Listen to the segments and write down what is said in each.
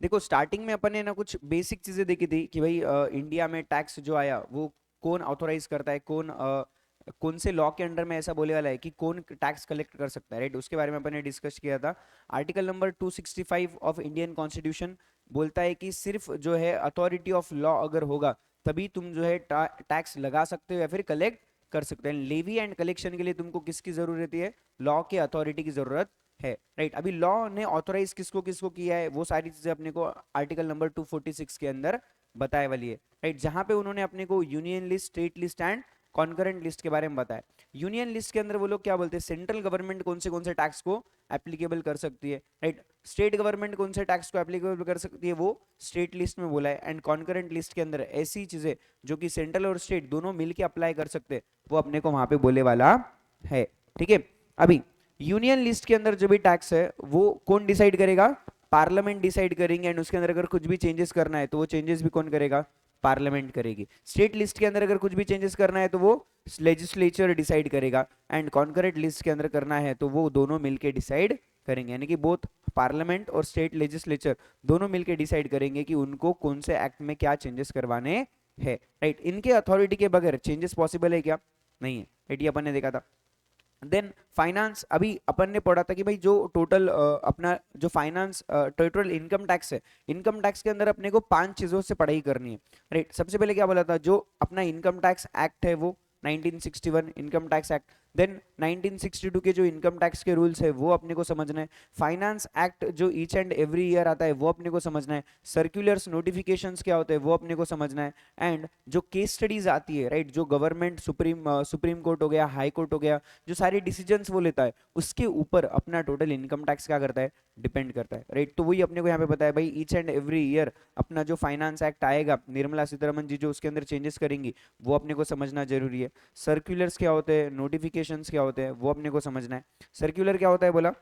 देखो स्टार्टिंग में अपन ने ना कुछ बेसिक चीजें देखी थी कि भाई इंडिया में टैक्स जो आया वो कौन ऑथोराइज करता है, कौन से लॉ के अंडर में ऐसा बोले वाला है कि कौन टैक्स कलेक्ट कर सकता है, राइट। उसके बारे में अपन ने डिस्कस किया था। Article number 265 of Indian constitution बोलता है कि सिर्फ जो है अथॉरिटी ऑफ लॉ अगर होगा तभी तुम जो है टैक्स लगा सकते हो या फिर कलेक्ट कर सकते हैं। लेवी एंड कलेक्शन के लिए तुमको किसकी जरूरत है? लॉ के अथॉरिटी की जरूरत है, राइट। अभी लॉ ने ऑथोराइज किसको किसको किया है वो सारी चीजें अपने को आर्टिकल नंबर 246 के अंदर बताए वाली है, राइट। जहां पे उन्होंने अपने को union list, state list and concurrent list के बारे में बताया। यूनियन लिस्ट के अंदर वो लोग क्या बोलते हैं, सेंट्रल गवर्नमेंट कौन से टैक्स को एप्लीकेबल कर सकती है, राइट। स्टेट गवर्नमेंट कौन से टैक्स को एप्लीकेबल कर सकती है वो स्टेट लिस्ट में बोला है। एंड कॉन्करेंट लिस्ट के अंदर ऐसी चीजें जो कि सेंट्रल और स्टेट दोनों मिलकर अप्लाई कर सकते हैं वो अपने को वहां पे बोले वाला है, ठीक है। अभी यूनियन लिस्ट के अंदर जो भी टैक्स है वो कौन डिसाइड करेगा? पार्लियामेंट डिसाइड करेंगे। एंड उसके अंदर अगर कुछ भी चेंजेस करना है तो वो चेंजेस भी कौन करेगा? पार्लियामेंट करेगी। स्टेट लिस्ट के अंदर अगर कुछ भी चेंजेस करना है तो वो लेजिस्लेचर डिसाइड करेगा। एंड कॉन्करेंट लिस्ट के अंदर करना है तो वो दोनों मिलके डिसाइड करेंगे, यानी कि बोथ पार्लियामेंट और स्टेट लेजिस्लेचर दोनों मिलके डिसाइड करेंगे कि उनको कौन से एक्ट में क्या चेंजेस करवाने हैं, राइट। इनके अथॉरिटी के बगैर चेंजेस पॉसिबल है क्या? नहीं है, राइट। ये अपन ने देखा था। देन फाइनेंस, अभी अपन ने पढ़ा था कि भाई जो टोटल अपना जो फाइनेंस टोटल इनकम टैक्स है, इनकम टैक्स के अंदर अपने को 5 चीजों से पढ़ाई करनी है, राइट। सबसे पहले क्या बोला था, जो अपना इनकम टैक्स एक्ट है वो 1961 इनकम टैक्स एक्ट। देन 1962 के जो इनकम टैक्स के रूल्स है वो अपने को समझना है। फाइनेंस एक्ट जो ईच एंड एवरी ईयर आता है वो अपने को समझना है। सर्कुलर्स, नोटिफिकेशंस क्या होते हैं वो अपने को समझना है। एंड जो केस स्टडीज आती है, राइट, जो गवर्नमेंट सुप्रीम कोर्ट हो गया, हाई कोर्ट हो गया, जो सारे डिसीजंस वो लेता है उसके ऊपर अपना टोटल इनकम टैक्स क्या करता है? डिपेंड करता है, राइट। तो वही अपने को यहाँ पे बताया भाई, ईच एंड एवरी ईयर अपना जो फाइनेंस एक्ट आएगा, निर्मला सीतारमन जी जो उसके अंदर चेंजेस करेंगी वो अपने को समझना जरूरी है। सर्कुलर्स क्या होते हैं, नोटिफिकेशंस क्या होते हैं वो अपने को समझना है। सर्कुलर क्या होता है बोला,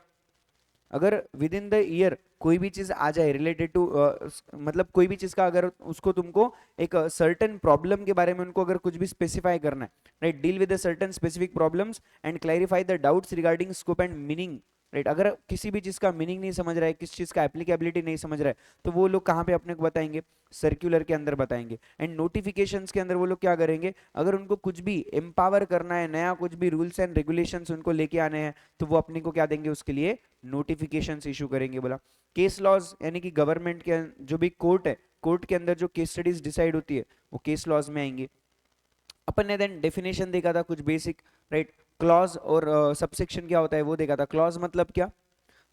अगर विद इन द ईयर कोई भी चीज आ जाए रिलेटेड टू, मतलब कोई भी चीज का अगर उसको तुमको एक सर्टेन प्रॉब्लम के बारे में उनको अगर कुछ भी स्पेसिफाई करना है, right, deal with the certain specific problems and clarify the doubts regarding scope and meaning, right. अगर किसी भी चीज का मीनिंग नहीं समझ रहा है, किस चीज का एप्लीकेबिलिटी नहीं समझ रहा है, तो वो लोग कहाँ पे अपने को बताएंगे? सर्कुलर के अंदर बताएंगे। एंड नोटिफिकेशंस के अंदर वो लोग क्या करेंगे, अगर उनको कुछ भी एम्पावर करना है, नया कुछ भी रूल्स एंड रेगुलेशंस उनको लेके आने हैं, तो वो अपने को क्या देंगे? उसके लिए नोटिफिकेशंस इशू करेंगे, बोला। केस लॉज, यानी कि गवर्नमेंट के जो भी कोर्ट है, कोर्ट के अंदर जो केस स्टडीज डिसाइड होती है वो केस लॉज में आएंगे। अपन ने देन डेफिनेशन देखा था कुछ बेसिक, राइट। क्लॉज और सबसेक्शन क्या होता है वो देखा था। क्लॉज मतलब क्या?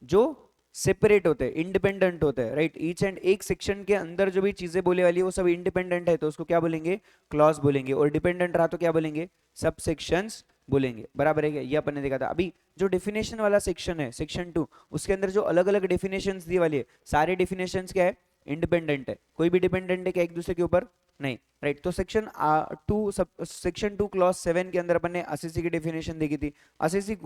जो सेपरेट होते हैं, इंडिपेंडेंट होते हैं, राइट। ईच एंड एक सेक्शन के अंदर जो भी चीजें बोले वाली है वो सब इंडिपेंडेंट है तो उसको क्या बोलेंगे? क्लॉज बोलेंगे। और डिपेंडेंट रहा तो क्या बोलेंगे? सब सेक्शंस बोलेंगे, बराबर है क्या? ये अपन ने देखा था। अभी जो डेफिनेशन वाला सेक्शन है, सेक्शन 2, उसके अंदर जो अलग अलग डेफिनेशंस दी वाली है, सारे डेफिनेशंस क्या है? इंडिपेंडेंट है। कोई भी डिपेंडेंट है क्या एक दूसरे के ऊपर? नहीं, राइट। तो सेक्शन 2 क्लॉज 7 के अंदर अपन ने असेसी की डेफिनेशन देखी थी। असेसी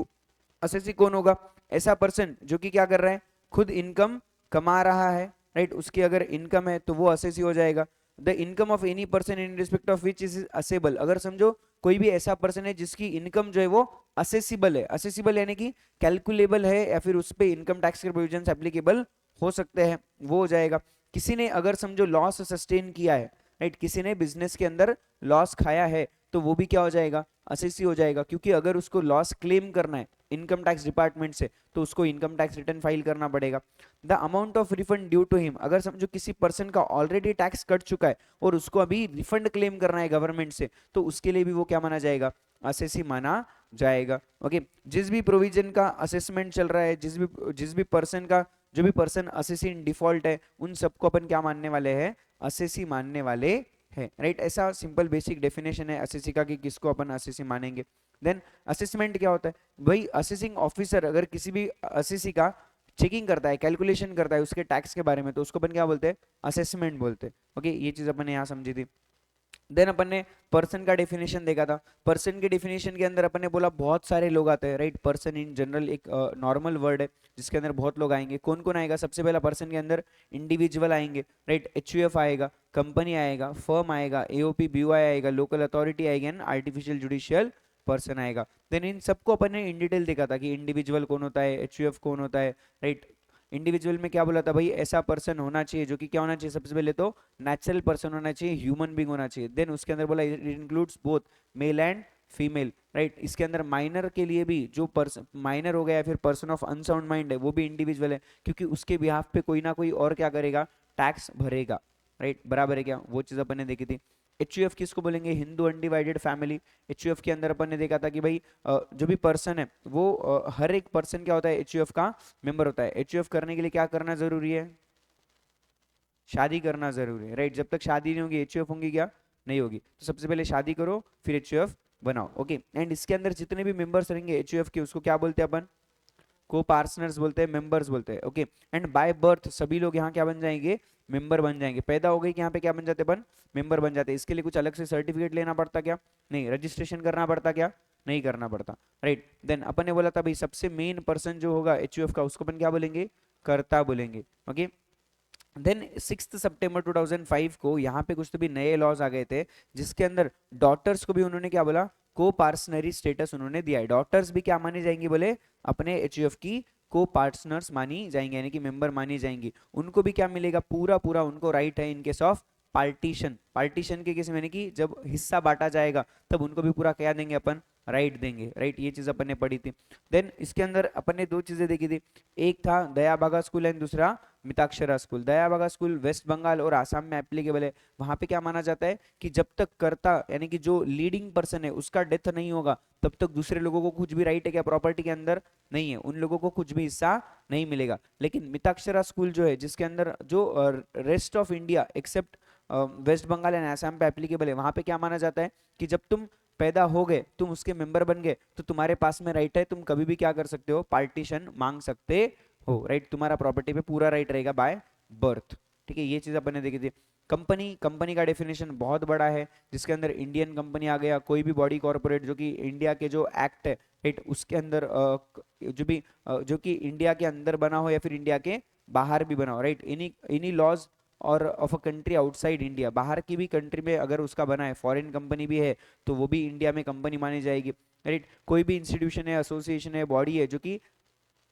असेसी कौन होगा? ऐसा पर्सन जो कि क्या कर रहा है? खुद इनकम कमा रहा है, राइट। उसकी अगर इनकम है तो वो असेसी हो जाएगा। The income of any person in respect of which is assessable, अगर समझो कोई भी ऐसा पर्सन है जिसकी इनकम जो है वो असेसिबल है, असेसिबल यानी कि कैलकुलेबल है या फिर उस पर इनकम टैक्स के प्रोविजन एप्लीकेबल हो सकते हैं, वो हो जाएगा। किसी ने अगर समझो लॉस सस्टेन किया है, राइट, किसी ने बिजनेस के अंदर लॉस खाया है तो वो भी क्या हो जाएगा? असेसी हो जाएगा। क्योंकि अगर उसको लॉस क्लेम करना है इनकम टैक्स डिपार्टमेंट से तो उसको इनकम टैक्स रिटर्न फाइल करना पड़ेगा। The amount of refund due to him, अगर समझो किसी पर्सन का ऑलरेडी टैक्स कट चुका है और उसको अभी रिफंड क्लेम करना है गवर्नमेंट से, तो उसके लिए भी वो क्या माना जाएगा? असेसी माना जाएगा, ओके। जिस भी प्रोविजन का असेसमेंट चल रहा है, जिस भी पर्सन का, जो भी पर्सन असेसी इन डिफॉल्ट है, उन सबको अपन क्या मानने वाले हैं? असेसी मानने वाले है, राइट। ऐसा सिंपल बेसिक डेफिनेशन है असेसी का कि किसको अपन असेसी मानेंगे। देन असेसमेंट क्या होता है भाई? असेसिंग ऑफिसर अगर किसी भी असेसी का चेकिंग करता है, कैलकुलेशन करता है उसके टैक्स के बारे में, तो उसको अपन क्या बोलते हैं? असेसमेंट बोलते हैं, ओके। ये चीज अपन ने यहाँ समझी थी। देन अपन ने पर्सन का डेफिनेशन देखा था। पर्सन के डेफिनेशन के अंदर अपन ने बोला बहुत सारे लोग आते हैं, राइट। पर्सन इन जनरल एक नॉर्मल वर्ड है जिसके अंदर बहुत लोग आएंगे। कौन कौन आएगा? सबसे पहला पर्सन के अंदर इंडिविजुअल आएंगे, राइट। एचयूएफ आएगा, कंपनी आएगा, फर्म आएगा, एओपी बीओआई आएगा, लोकल अथॉरिटी आएगी एंड आर्टिफिशियल जुडिशियल पर्सन आएगा। देन इन सबको अपन ने इन डिटेल देखा था कि इंडिविजुअल कौन होता है, एचयूएफ कौन होता है, राइट। इंडिविजुअल में क्या बोला था भाई, ऐसा पर्सन होना चाहिए जो कि क्या होना चाहिए, सबसे पहले तो नेचुरल पर्सन होना चाहिए, ह्यूमन बींग होना चाहिए। देन उसके अंदर बोला it includes both male and female, right. इसके अंदर माइनर के लिए भी, जो पर्सन माइनर हो गया या फिर पर्सन ऑफ अनसाउंड माइंड है, वो भी इंडिविजुअल है, क्योंकि उसके बिहाफ पे कोई ना कोई और क्या करेगा, टैक्स भरेगा, राइट। बराबर है क्या, वो चीज अपन ने देखी थी। एचयूएफ किसको बोलेंगे, हिंदू अनडिवाइडेड फैमिली। एचयूएफ के अंदर अपन ने देखा था कि भाई जो भी पर्सन है वो हर एक पर्सन क्या होता है, एचयूएफ का मेंबर होता है। एचयूएफ करने के लिए क्या करना जरूरी है, शादी करना जरूरी है, राइट। जब तक शादी नहीं होगी एचयूएफ होंगी क्या, नहीं होगी। तो सबसे पहले शादी करो फिर एचयूएफ बनाओ, ओके। एंड इसके अंदर जितने भी मेंबर्स रहेंगे एचयूएफ के, उसको क्या बोलते हैं अपन, को पार्टनर्स बोलते हैं, मेंबर्स बोलते हैं, ओके। एंड बाय बर्थ सभी लोग यहाँ क्या बन जाएंगे, मेंबर बन जाएंगे। पैदा हो गई कि यहाँ पे क्या बन जाते अपन, मेंबर बन जाते हैं। इसके लिए कुछ अलग से सर्टिफिकेट लेना पड़ता क्या, नहीं। रजिस्ट्रेशन करना पड़ता क्या, नहीं करना पड़ता, राइट। देन अपन ने बोला था भाई सबसे मेन पर्सन जो होगा एचयूएफ का, उसको अपन क्या बोलेंगे, कर्ता बोलेंगे, ओके। देन 6 सितंबर 2005 को यहाँ पे कुछ तो भी नए लॉज आ गए थे, जिसके अंदर डॉटर्स को भी उन्होंने क्या बोला, को पार्टनरी स्टेटस उन्होंने दिया है। डॉटर्स भी क्या मानी जाएंगी बोले, अपने एचयूएफ की को पार्टनर्स मानी जाएंगी, यानी कि मेंबर मानी जाएंगी। उनको भी क्या मिलेगा, पूरा पूरा उनको राइट है इन केस ऑफ पार्टीशन। पार्टीशन के केस में यानी कि जब हिस्सा बांटा जाएगा तब उनको भी पूरा क्या देंगे अपन, राइट देंगे, राइट। ये चीज अपन ने पढ़ी थी। देन इसके अंदर अपन ने दो चीजें देखी थी, एक था दयाभागा स्कूल एंड दूसरा Mitakshara school. Dayabhaga school west Bengal और आसाम में एप्लीकेबल है। वहां पे क्या माना जाता है कि जब तक कर्ता यानी कि जो लीडिंग पर्सन है उसका डेथ नहीं होगा तब तक दूसरे लोगों को कुछ भी राइट है क्या, प्रॉपर्टी के अंदर नहीं है, उन लोगों को कुछ भी हिस्सा नहीं मिलेगा। लेकिन मिताक्षरा स्कूल जो है, जिसके अंदर जो rest of India except west Bengal and Assam पे एप्लीकेबल है, वहां पे क्या माना जाता है कि जब तुम पैदा हो गए, तुम उसके मेंबर बन गए, तो तुम्हारे पास में राइट है, तुम कभी भी क्या कर सकते हो, पार्टीशन मांग सकते हो, राइट। तुम्हारा प्रॉपर्टी पे पूरा राइट रहेगा बाय बर्थ, ठीक है। ये चीज अपन ने देखी थी। कंपनी, कंपनी का डेफिनेशन बहुत बड़ा है, जिसके अंदर इंडियन कंपनी आ गया, कोई भी बॉडी कॉर्पोरेट जो कि इंडिया के जो एक्ट है, राइट, उसके अंदर जो भी जो कि इंडिया के अंदर बना हो या फिर इंडिया के बाहर भी बना हो, राइट। इन्हीं इन्हीं लॉज और of a country outside India, बाहर की भी कंट्री में अगर उसका बना है, फॉरेन कंपनी भी है, तो वो भी इंडिया में कंपनी मानी जाएगी, राइट। कोई भी इंस्टीट्यूशन है, एसोसिएशन है, बॉडी है जो कि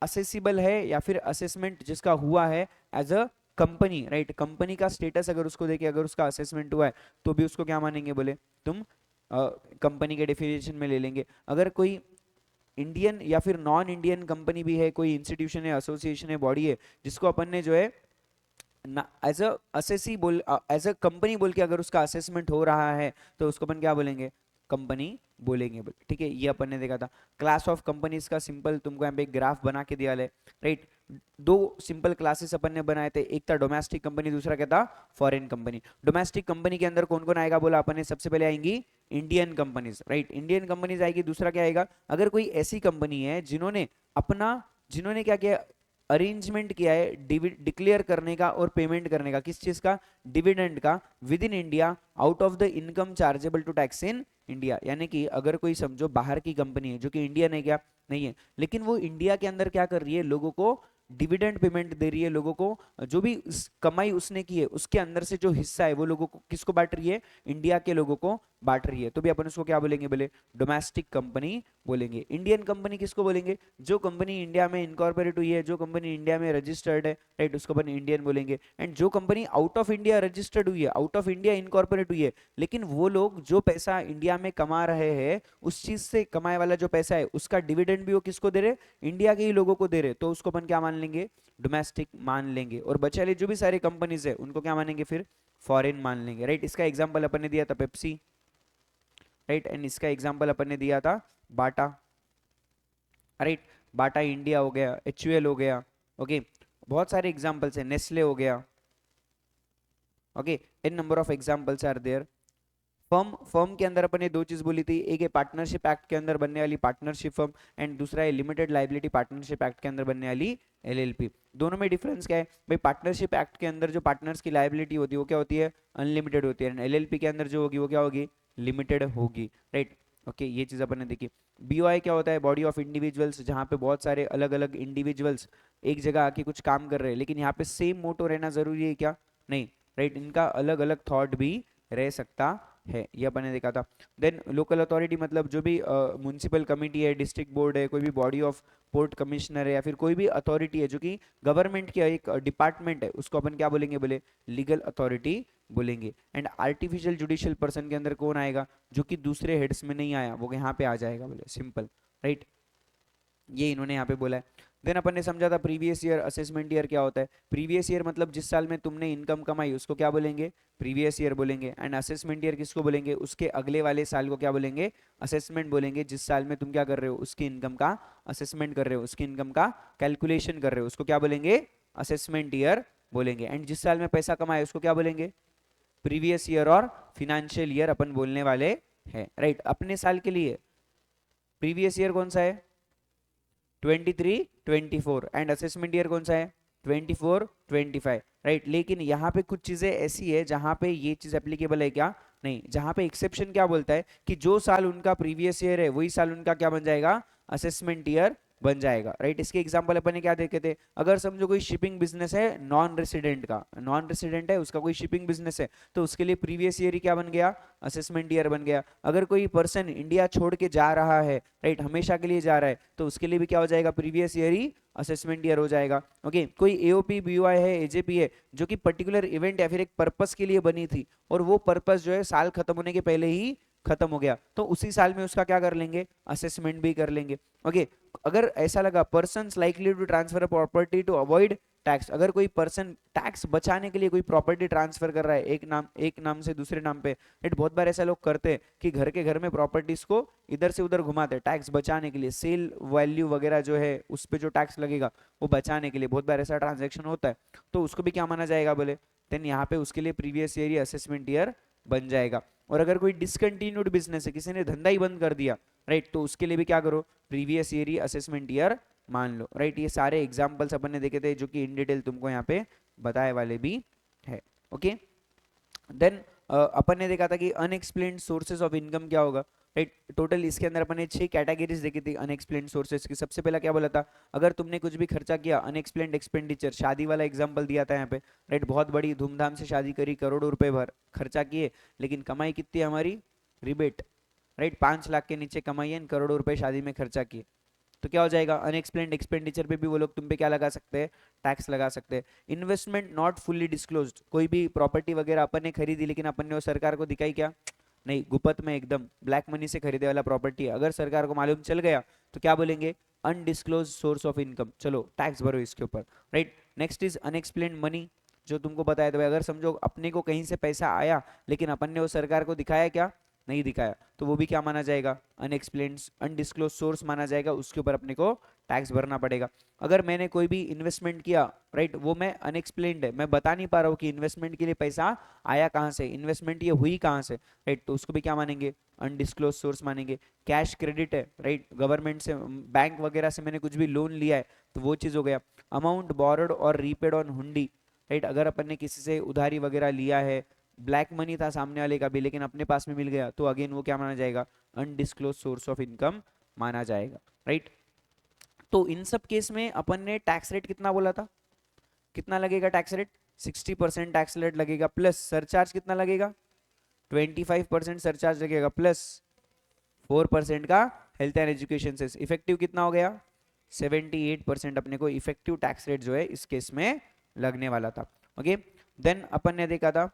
असेसिबल है या फिर असेसमेंट जिसका हुआ है as a company, right. Company का स्टेटस अगर उसको देके अगर उसका असेसमेंट हुआ है तो भी उसको क्या मानेंगे बोले, तुम कंपनी के डेफिनेशन में ले लेंगे। अगर कोई इंडियन या फिर नॉन इंडियन कंपनी भी है, कोई इंस्टीट्यूशन है, एसोसिएशन है, बॉडी है, जिसको अपन ने जो है एज अ असेसी बोल, एज अ कंपनी बोल के अगर उसका असेसमेंट हो रहा है तो उसको अपन क्या बोलेंगे, कंपनी बोलेंगे, ठीक है। ये अपन ने देखा था। क्लास ऑफ कंपनीज का सिंपल तुमको यहाँ पे एक ग्राफ बना के दिया है, राइट। दो सिंपल क्लासेस अपन ने बनाए थे, एक था डोमेस्टिक कंपनी, दूसरा क्या था, फॉरेन कंपनी। डोमेस्टिक कंपनी के अंदर कौन कौन आएगा बोला अपन ने, सबसे पहले आएंगी Indian companies, right. Indian companies आएगी। दूसरा क्या आएगा, अगर कोई ऐसी कंपनी है जिन्होंने अपना, जिन्होंने क्या किया, अरेंजमेंट किया है डिक्लेयर करने का और पेमेंट करने का, किस चीज का, डिविडेंड का, within India, out of the income chargeable to tax in India. यानी कि अगर कोई समझो बाहर की कंपनी है जो कि इंडियन है क्या, नहीं है, लेकिन वो इंडिया के अंदर क्या कर रही है, लोगों को डिविडेंड पेमेंट दे रही है, लोगों को जो भी कमाई उसने की है उसके अंदर से जो हिस्सा है वो लोगों को किसको बांट रही है, इंडिया के लोगों को बांट रही है, तो भी अपन उसको क्या बोलेंगे बोले, डोमेस्टिक कंपनी बोलेंगे। इंडियन कंपनी किसको बोलेंगे, जो कंपनी इंडिया में इनकॉर्पोरेट हुई है, जो कंपनी इंडिया में रजिस्टर्ड है, राइट, उसको अपन इंडियन बोलेंगे। एंड जो company out of India registered हुई है, आउट ऑफ इंडिया इनकॉर्पोरेट हुई है, लेकिन वो लोग जो पैसा इंडिया में कमा रहे हैं, उस चीज से कमाए वाला जो पैसा है उसका डिविडेंड भी वो किसको दे रहे, इंडिया के ही लोगों को दे रहे, तो उसको अपन क्या मान लेंगे, डोमेस्टिक मान लेंगे। और बचे वाले जो भी सारे कंपनीज है उनको क्या मानेंगे, फिर फॉरेन मान लेंगे, राइट। इसका एग्जांपल अपन ने दिया था पेप्सी, राइट। एंड इसका एग्जांपल अपन ने दिया था बाटा, राइट। बाटा इंडिया हो गया, एचयूएल हो गया, ओके। बहुत सारे एग्जांपल्स है, नेस्ले हो गया, okay. In number of examples are there. Firm, firm के अंदर अपन ने दो चीज बोली थी, एक है पार्टनरशिप एक्ट के अंदर बनने वाली पार्टनरशिप फर्म, एंड दूसरा है लिमिटेड लाइबिलिटी पार्टनरशिप एक्ट के अंदर बनने वाली एलएलपी। दोनों में डिफरेंस क्या है भाई, पार्टनरशिप एक्ट के अंदर जो पार्टनर्स की लाइबिलिटी होती है वो क्या होती है, अनलिमिटेड होती है, एंड एलएलपी के अंदर जो होगी वो क्या होगी, लिमिटेड होगी, राइट, ओके। ये चीज अपन ने देखी। बीओआई क्या होता है, बॉडी ऑफ इंडिविजुअल्स, जहाँ पे बहुत सारे अलग अलग इंडिविजुअल्स एक जगह आके कुछ काम कर रहे हैं, लेकिन यहाँ पे सेम मोटो रहना जरूरी है क्या, नहीं, राइट। इनका अलग अलग थॉट भी रह सकता है, ये अपन ने देखा था। देन लोकल अथॉरिटी मतलब जो भी म्युनिसिपल कमिटी है, डिस्ट्रिक्ट बोर्ड है, कोई भी बॉडी ऑफ पोर्ट कमिश्नर है, या फिर कोई भी अथॉरिटी है जो कि गवर्नमेंट की एक डिपार्टमेंट है, उसको अपन क्या बोलेंगे, बोले लीगल अथॉरिटी बोलेंगे। एंड आर्टिफिशियल जुडिशियल पर्सन के अंदर कौन आएगा, जो कि दूसरे हेड्स में नहीं आया, वो यहाँ पे आ जाएगा, बोले सिंपल, राइट। ये इन्होंने यहाँ पे बोला है। देन अपन ने समझा था प्रीवियस ईयर असेसमेंट ईयर क्या होता है। प्रीवियस ईयर मतलब जिस साल में तुमने इनकम कमाई उसको क्या बोलेंगे, प्रीवियस ईयर बोलेंगे। एंड असेसमेंट ईयर किसको बोलेंगे, उसके अगले वाले साल को क्या बोलेंगे, असेसमेंट बोलेंगे। जिस साल में तुम क्या कर रहे हो, उसकी इनकम का असेसमेंट कर रहे हो, उसकी इनकम का कैलकुलेशन कर रहे हो, उसको क्या बोलेंगे, असेसमेंट ईयर बोलेंगे। एंड जिस साल में पैसा कमाए उसको क्या बोलेंगे, प्रीवियस ईयर और फिनेंशियल ईयर अपन बोलने वाले हैं, राइट। अपने साल के लिए प्रीवियस ईयर कौन सा है, 23 24, एंड असेसमेंट ईयर कौन सा है, 24 25, राइट। लेकिन यहाँ पे कुछ चीजें ऐसी है जहां पे ये चीज एप्लीकेबल है क्या, नहीं। जहां पे एक्सेप्शन क्या बोलता है कि जो साल उनका प्रीवियस ईयर है वही साल उनका क्या बन जाएगा, असेसमेंट ईयर बन जाएगा, राइट। इसके एग्जांपल अपन ने क्या देखे थे, अगर समझो कोई शिपिंग बिजनेस है नॉन रेसिडेंट का, नॉन रेसिडेंट है उसका कोई शिपिंग बिजनेस है, तो उसके लिए प्रीवियस ईयर ही क्या बन गया, असेसमेंट ईयर बन गया। अगर कोई पर्सन इंडिया छोड़ के जा रहा है, राइट, हमेशा के लिए जा रहा है, तो उसके लिए भी क्या हो जाएगा, प्रीवियस ईयर ही असेसमेंट ईयर हो जाएगा। ओके, कोई एओपी बीओआई है, एजेपी है, जो कि पर्टिकुलर इवेंट या फिर एक पर्पस के लिए बनी थी, और वो पर्पस जो है साल खत्म होने के पहले ही खत्म हो गया, तो उसी साल में उसका क्या कर लेंगे, असेसमेंट भी कर लेंगे। ओके, अगर ऐसा लगा person likely to transfer property to avoid tax, अगर कोई पर्सन टैक्स बचाने के लिए कोई प्रॉपर्टी ट्रांसफर कर रहा है एक नाम से दूसरे नाम पे, राइट। बहुत बार ऐसा लोग करते हैं कि घर के घर में प्रॉपर्टीज को इधर से उधर घुमाते हैं टैक्स बचाने के लिए, सेल वैल्यू वगैरह जो है उस पर जो टैक्स लगेगा वो बचाने के लिए, बहुत बार ऐसा ट्रांजेक्शन होता है, तो उसको भी क्या माना जाएगा, बोले देन यहाँ पे उसके लिए प्रीवियस ईयर असेसमेंट ईयर बन जाएगा। और अगर कोई डिसकंटिन्यूड बिजनेस है, किसी ने धंधा ही बंद कर दिया, राइट, तो उसके लिए भी क्या करो, प्रीवियस ईयर असेसमेंट ईयर मान लो, राइट। ये सारे एग्जांपल्स अपन ने देखे थे जो कि इन डिटेल तुमको यहाँ पे बताए वाले भी है। ओके, देन अपन ने देखा था कि अनएक्सप्लेन्ड सोर्सेज ऑफ इनकम क्या होगा, राइट। टोटल इसके अंदर अपन ने 6 कैटेगरीज देखी थी अनएक्सप्लेन्ड सोर्सेज की। सबसे पहला क्या बोला था, अगर तुमने कुछ भी खर्चा किया, अनएक्सप्लेन्ड एक्सपेंडिचर, शादी वाला एग्जांपल दिया था यहाँ पे, राइट। बहुत बड़ी धूमधाम से शादी करी, करोड़ों रुपए भर खर्चा किए, लेकिन कमाई कितनी है हमारी, रिबेट, राइट। 5 लाख के नीचे कमाई है, करोड़ों रुपए शादी में खर्चा किए, तो क्या हो जाएगा, अनएक्सप्लेन्ड एक्सपेंडिचर पे भी वो लोग तुम पे क्या लगा सकते हैं, टैक्स लगा सकते हैं। इन्वेस्टमेंट नॉट फुल्ली डिस्क्लोज्ड, कोई भी प्रॉपर्टी वगैरह अपन ने खरीदी लेकिन अपन ने वो सरकार को दिखाई क्या, नहीं, गुपत में एकदम ब्लैक मनी से खरीदे वाला प्रॉपर्टी है, अगर सरकार को मालूम चल गया तो क्या बोलेंगे, अनडिस्क्लोज सोर्स ऑफ इनकम, चलो टैक्स भरो इसके ऊपर, right. Next is unexplained money, जो तुमको बताया था, अगर समझो अपने को कहीं से पैसा आया लेकिन अपन ने वो सरकार को दिखाया क्या, नहीं दिखाया, तो वो भी क्या माना जाएगा, अनएक्सप्लेन्ड अनडिस्क्लोज सोर्स माना जाएगा, उसके ऊपर अपने को टैक्स भरना पड़ेगा। अगर मैंने कोई भी इन्वेस्टमेंट किया, राइट, वो मैं अनएक्सप्लेन्ड है, मैं बता नहीं पा रहा हूँ कि इन्वेस्टमेंट के लिए पैसा आया कहाँ से, इन्वेस्टमेंट ये हुई कहाँ से, राइट, तो उसको भी क्या मानेंगे, अनडिस्क्लोज सोर्स मानेंगे। कैश क्रेडिट है, राइट, गवर्नमेंट से, बैंक वगैरह से मैंने कुछ भी लोन लिया है, तो वो चीज़ हो गया। अमाउंट बोरोड और रीपेड ऑन हुंडी, राइट, अगर अपन ने किसी से उधारी वगैरह लिया है, ब्लैक मनी था सामने वाले का भी लेकिन अपने पास में मिल गया, तो अगेन वो क्या माना जाएगा, अनडिस्क्लोज सोर्स ऑफ इनकम माना जाएगा, राइट। तो इन सब केस में अपन ने टैक्स रेट कितना बोला था, कितना लगेगा टैक्स रेट, 60% टैक्स रेट लगेगा, प्लस सरचार्ज कितना लगेगा, 25% सरचार्ज लगेगा, प्लस 4% का हेल्थ एंड एजुकेशन से, इफेक्टिव कितना हो गया, 78% अपने को इफेक्टिव टैक्स रेट जो है इस केस में लगने वाला था। ओके, देन अपन ने देखा था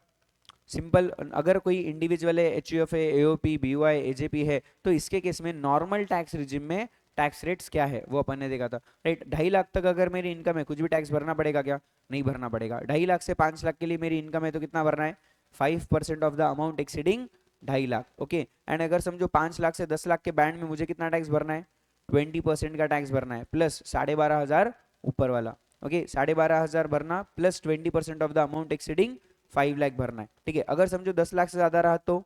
सिंपल, अगर कोई इंडिविजुअल है, एचयूएफ है, एओपी, बीओआई, एजेपी है, तो इसके केस में नॉर्मल टैक्स रिजिम में टैक्स रेट्स क्या है वो अपन ने देखा था, राइट। 2.5 लाख तक अगर मेरी इनकम है, कुछ भी टैक्स भरना पड़ेगा क्या, नहीं भरना पड़ेगा। 2.5 लाख से 5 लाख के लिए मेरी इनकम है तो कितना भरना है, 5% of the amount exceeding 2.5 lakh, okay. And अगर समझो 5 लाख से 10 लाख के बैंड में मुझे कितना टैक्स भरना है, 20% का टैक्स भरना है, प्लस 12,500 ऊपर वाला, ओके, 12,500 भरना plus 20% of the amount exceeding 5 lakh भरना है, ठीक है। अगर समझो 10 लाख से ज्यादा रहा तो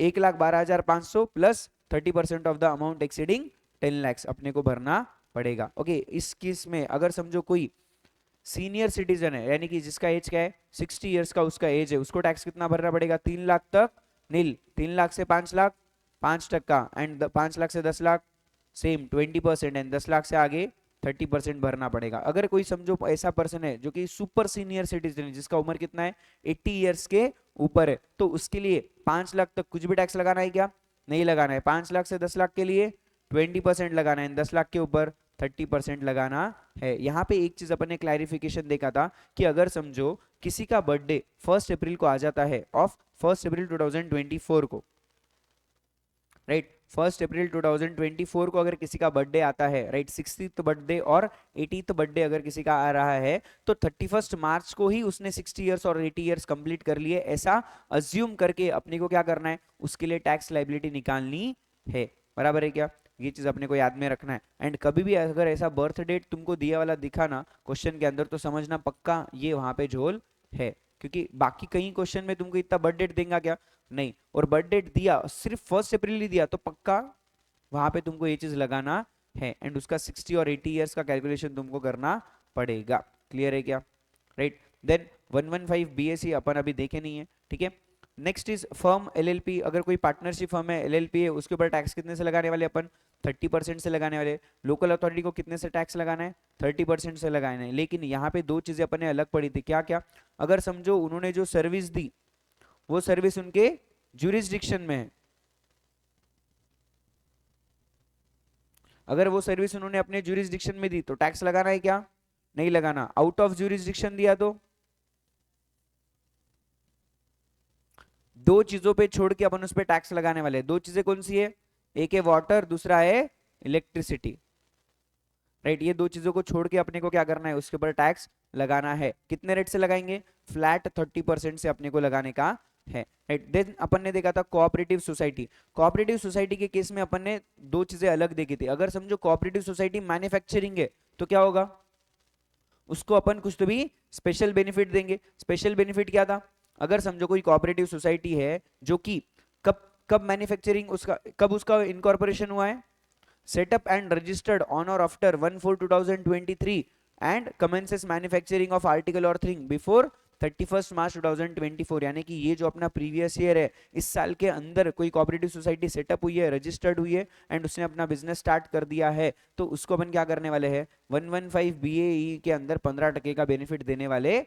1,12,500 plus 30% of the amount exceeding 10 lakh अपने को भरना पड़ेगा, ओके। इस केस में अगर समझो कोई सीनियर सिटीजन है, यानी कि जिसका एज क्या है, 60 इयर्स का उसका एज है, उसको टैक्स कितना भरना पड़ेगा, 3 लाख तक नील, 3 लाख से 5 लाख 5%, एंड 5 लाख से 10 लाख सेम 20%, एंड 10 लाख से आगे 30% भरना पड़ेगा। अगर कोई समझो ऐसा पर्सन है जो कि सुपर सीनियर सिटीजन है, जिसका उम्र कितना है, 80 इयर्स के ऊपर है, तो उसके लिए 5 लाख तक कुछ भी टैक्स लगाना है क्या? नहीं लगाना है। 5 लाख से 10 लाख के लिए 20% लगाना है, 10 लाख के ऊपर 30% लगाना है। यहाँ पे एक चीज अपन ने क्लैरिफिकेशन देखा था कि अगर समझो किसी का बर्थडे 1 अप्रैल को आ जाता है ऑफ 1 अप्रैल 2024 को, राइट, 1 अप्रैल 2024 को अगर किसी का बर्थडे आता है, राइट, 60th बर्थडे और 80th बर्थडे अगर किसी का आ रहा है, तो 31 मार्च को ही उसने 60 इयर्स और 80 इयर्स कंप्लीट कर लिए, ऐसा अज्यूम करके अपने को क्या करना है, उसके लिए टैक्स लाइबिलिटी निकालनी है। बराबर है क्या? ये चीज अपने को याद में रखना है। एंड कभी भी अगर ऐसा बर्थ डेट तुमको दिया वाला दिखा ना क्वेश्चन के अंदर, तो समझना पक्का ये वहां पे झोल है, क्योंकि बाकी कई क्वेश्चन में तुमको इतना बर्थ डेट देगा क्या? नहीं। और बर्थ डेट दिया सिर्फ 1 अप्रैल ही दिया तो पक्का वहां पे तुमको ये चीज लगाना है, एंड उसका 60 और 80 इयर्स का कैलकुलेशन तुमको करना पड़ेगा। क्लियर है क्या? राइट। देन 115 बीएससी अपन अभी देखे नहीं है, ठीक है। Next is firm LLP. अगर कोई पार्टनरशिप फर्म है, एलएलपी है, उसके ऊपर टैक्स कितने से लगाने वाले अपन? 30% से लगाने वाले। लोकल अथॉरिटी को कितने से टैक्स लगाना है? 30% से लगाना है। लेकिन यहाँ पे दो चीजें अपन ने अलग पड़ी थी, क्या क्या? अगर समझो उन्होंने जो सर्विस दी वो सर्विस उनके ज्यूरिसडिक्शन में है, अगर वो सर्विस उन्होंने अपने ज्यूरिसडिक्शन में दी तो टैक्स लगाना है क्या? नहीं लगाना। आउट ऑफ ज्यूरिसडिक्शन दिया तो दो चीजों पे छोड़ के अपन उस पे टैक्स लगाने वाले। दो चीजें कौन सी है? एक है वाटर, दूसरा है इलेक्ट्रिसिटी, राइट। ये दो चीजों को छोड़ के अपने को क्या करना है? उसके ऊपर टैक्स लगाना है। कितने रेट से लगाएंगे? फ्लैट 30% से अपने को लगाने का है, राइट। देन अपन ने देखा था कोऑपरेटिव सोसाइटी। कोऑपरेटिव सोसाइटी के केस में अपन ने दो चीजें अलग देखी थी। अगर समझो कोऑपरेटिव सोसाइटी मैन्युफैक्चरिंग है तो क्या होगा? उसको अपन कुछ तो भी स्पेशल बेनिफिट देंगे। स्पेशल बेनिफिट क्या था? अगर समझो कोई कोऑपरेटिव सोसाइटी है जो कि कब कब मैन्युफैक्चरिंग उसका, कब उसका इनकॉर्पोरेशन हुआ है? set up and registered on or after 1/4/2023 and commences manufacturing of article or thing before 31st March 2024। यानी कि ये जो अपना प्रीवियस ईयर है, इस साल के अंदर कोई कोऑपरेटिव सोसाइटी सेटअप हुई है, रजिस्टर्ड हुई है एंड उसने अपना बिजनेस स्टार्ट कर दिया है, तो उसको अपन क्या करने वाले हैं? 115 बीएई के अंदर 15% का बेनिफिट देने वाले हैं,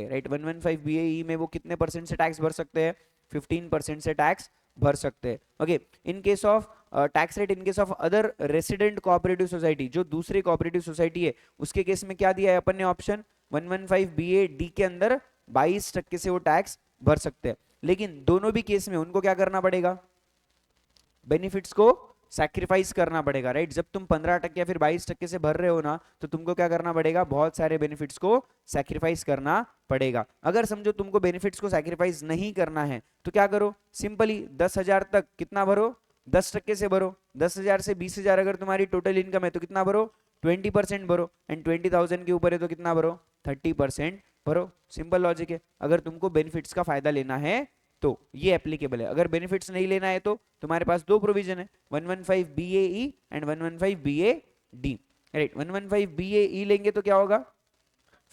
राइट। 115 बीएई में वो कितने परसेंट से टैक्स भर सकते हैं? 15% से टैक्स भर सकते हैं। Okay. In case of tax rate in case of other resident cooperative society, जो दूसरे कोऑपरेटिव सोसाइटी है, उसके केस में क्या दिया है अपन ने ऑप्शन? 115 बीए डी के अंदर 22% से वो टैक्स भर सकते हैं। लेकिन दोनों भी केस में उनको क्या करना पड़ेगा? बेनिफिट्स को सैक्रिफाइस करना पड़ेगा, राइट। जब तुम 15% या फिर 22% से भर रहे हो ना, तो तुमको क्या करना पड़ेगा? बहुत सारे बेनिफिट्स को सैक्रिफाइस करना पड़ेगा। अगर समझो तुमको बेनिफिट्स को सैक्रिफाइस नहीं करना है तो क्या करो? सिंपली 10,000 तक कितना भरो? 10% से भरो। 10,000 से 20,000 अगर तुम्हारी टोटल इनकम है तो कितना भरो? 20% भरो। एंड 20,000 के ऊपर है तो कितना भरो? 30% भरो। सिंपल लॉजिक है। अगर तुमको बेनिफिट्स का फायदा लेना है तो ये एप्लीकेबल है। अगर बेनिफिट्स नहीं लेना है तो तुम्हारे पास दो प्रोविजन है, 115 BAE and 115 BOD, right. 115 BAE लेंगे तो क्या होगा?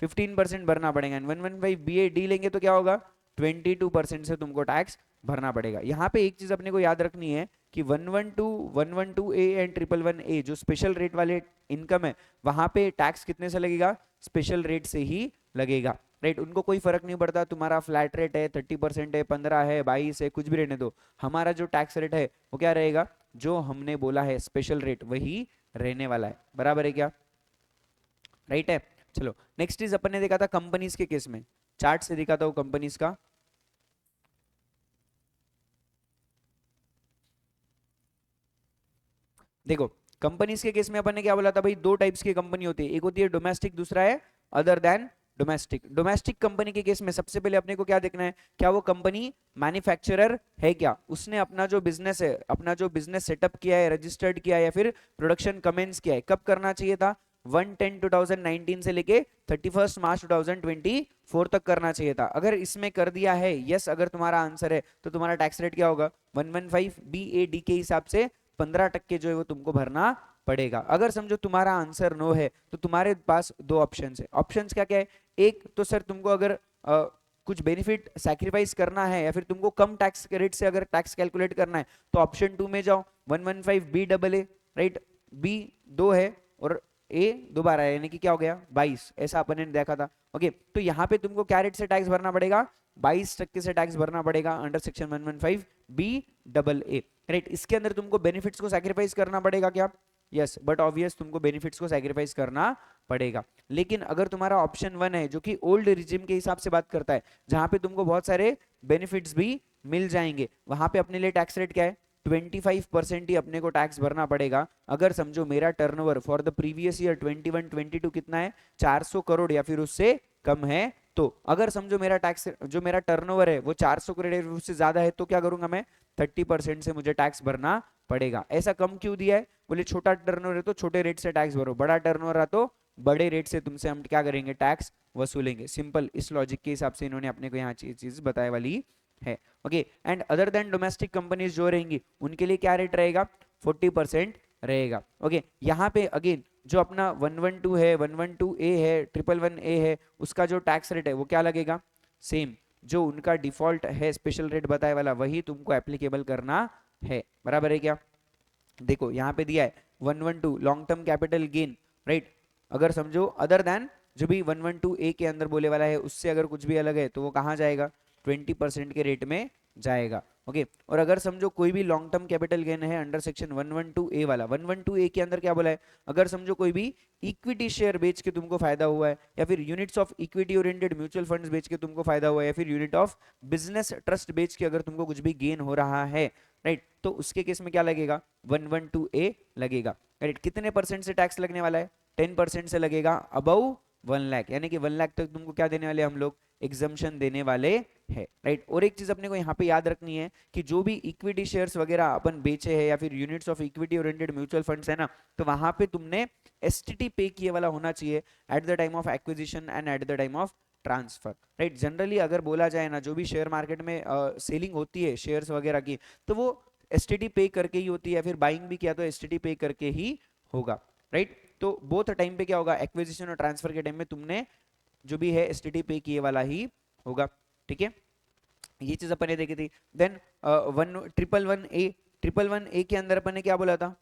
15% भरना पड़ेगा। एंड 115 बीएडी लेंगे तो क्या होगा? 22% से तुमको टैक्स भरना पड़ेगा। यहाँ पे एक चीज अपने को याद रखनी है कि 112 ए एंड 111 ए जो स्पेशल रेट वाले इनकम है, वहां पे टैक्स कितने से लगेगा? स्पेशल रेट से ही लगेगा, राइट। उनको कोई फर्क नहीं पड़ता तुम्हारा फ्लैट रेट है, 30% है, 15 है, 22 है, कुछ भी रहने दो। हमारा जो टैक्स रेट है वो क्या रहेगा? जो हमने बोला है स्पेशल रेट, वही रहने वाला है। बराबर है क्या? राइट है। चलो नेक्स्ट इज अपन ने देखा था कंपनीज के केस में, चार्ट से देखा था वो कंपनीज का। देखो कंपनीज के केस में अपन ने क्या बोला था भाई? दो टाइप्स की कंपनी होती है, एक होती है डोमेस्टिक, दूसरा है other than domestic. Domestic company के केस में सबसे पहले अपने को क्या देखना है? क्या वो कंपनी मैन्युफैक्चरर है क्या? उसने अपना जो बिजनेस है, अपना जो बिजनेस सेटअप किया है, रजिस्टर्ड किया है या फिर प्रोडक्शन कमेंस किया है, कब करना चाहिए था? 1/10/2019 से लेके 31 मार्च 2024 तक करना चाहिए था। अगर इसमें कर दिया है, यस, अगर तुम्हारा आंसर है, तो तुम्हारा टैक्स रेट क्या होगा? 115 बीएडी के हिसाब से 15% जो है वो तुमको भरना पड़ेगा। अगर समझो तुम्हारा आंसर नो है तो तुम्हारे पास दो ऑप्शंस है। ऑप्शंस क्या क्या है? एक तो सर तुमको अगर कुछ बेनिफिट सैक्रिफाइस करना है या फिर तुमको कम टैक्स रेट से अगर टैक्स कैलकुलेट करना है तो ऑप्शन 2 में जाओ, 115 B double A, right. B 2 है और ए दोबारा है, यानी कि क्या हो गया? 22, ऐसा अपन ने देखा था। ओके, तो यहाँ पे तुमको क्या रेट से टैक्स भरना पड़ेगा? 22% से टैक्स भरना पड़ेगा under section 115 B double A, right. इसके अंदर तुमको बेनिफिट्स को सैक्रिफाइस करना पड़ेगा क्या? यस, बट ऑब्वियस तुमको बेनिफिट्स को सैक्रिफाइस करना पड़ेगा। लेकिन अगर तुम्हारा ऑप्शन 1 है जो कि ओल्ड रिजिम के हिसाब से बात करता है, जहां पे तुमको बहुत सारे बेनिफिट्स भी मिल जाएंगे, वहां पे अपने लिए टैक्स रेट क्या है? 25% ही अपने को टैक्स भरना पड़ेगा। अगर समझो मेरा turnover for the previous year 21-22 कितना है? 400 करोड़ या फिर उससे कम है, तो अगर समझो मेरा टैक्स जो मेरा टर्नओवर है वो 400 करोड़ या उससे ज्यादा है, तो क्या करूंगा मैं? 30% से मुझे टैक्स भरना पड़ेगा। ऐसा कम क्यों दिया है? बोले छोटा टर्नओवर है तो छोटे रेट से टैक्स भरो, बड़ा टर्नओवर है तो बड़े रेट से तुमसे हम क्या करेंगे? टैक्स वसूलेंगे। सिंपल, इस लॉजिक के हिसाब से इन्होंने अपने को यहाँ चीज बताए वाली है। Okay, and other than domestic companies जो रहेंगी उनके लिए क्या रेट रहेगा? 40% रहेगा। ओके, यहाँ पे अगेन जो अपना 112 है, 112A है, 111A है, उसका जो टैक्स रेट है वो क्या लगेगा? सेम, जो उनका डिफॉल्ट है स्पेशल रेट बताए वाला वही तुमको एप्लीकेबल करना है। बराबर है क्या? देखो यहाँ पे दिया है 112 long term capital gain, right. अगर समझो अदर देन जो भी 112A के अंदर बोले वाला है उससे अगर कुछ भी अलग है तो वो कहाँ जाएगा? 20% के रेट में जाएगा। ओके, और अगर समझो कोई भी लॉन्ग टर्म कैपिटल गेन है अंडर सेक्शन 112A वाला, 112A के अंदर क्या बोला है? अगर समझो कोई भी इक्विटी शेयर बेच के तुमको फायदा हुआ है, या फिर units of equity oriented mutual funds बेच के तुमको फायदा हुआ है, या फिर यूनिट ऑफ बिजनेस ट्रस्ट बेच के अगर तुमको कुछ भी गेन हो रहा है, राइट, तो उसके केस में क्या लगेगा? 112A लगेगा, राइट। कितने परसेंट से टैक्स लगने वाला है? 10% से लगेगा अबव 1 लाख, यानी कि 1 लाख तक तुमको क्या देने वाले हम लोग? एग्जम्पशन देने वाले है, राइट। और एक चीज अपने को यहाँ पे याद रखनी है कि जो भी इक्विटी शेयर्स वगैरह अपन बेचे हैं या फिर units of equity oriented mutual funds है ना, तो वहां पे तुमने एसटीटी पे किए वाला होना चाहिए at the time of acquisition and at the time of transfer, right. Generally अगर बोला जाए ना, जो भी शेयर मार्केट में सेलिंग होती है शेयर्स वगैरह की, तो वो एसटीटी पे करके ही होती है, या फिर बाइंग भी किया तो एसटीटी पे करके ही होगा, राइट। तो बोथ टाइम पे क्या होगा? एक्विजिशन और ट्रांसफर के टाइम में तुमने जो भी है एसटीटी पे किए वाला ही होगा, ठीक है। ये चीज अपन ने देखी थी। देन 111A के अंदर अपन ने क्या बोला था?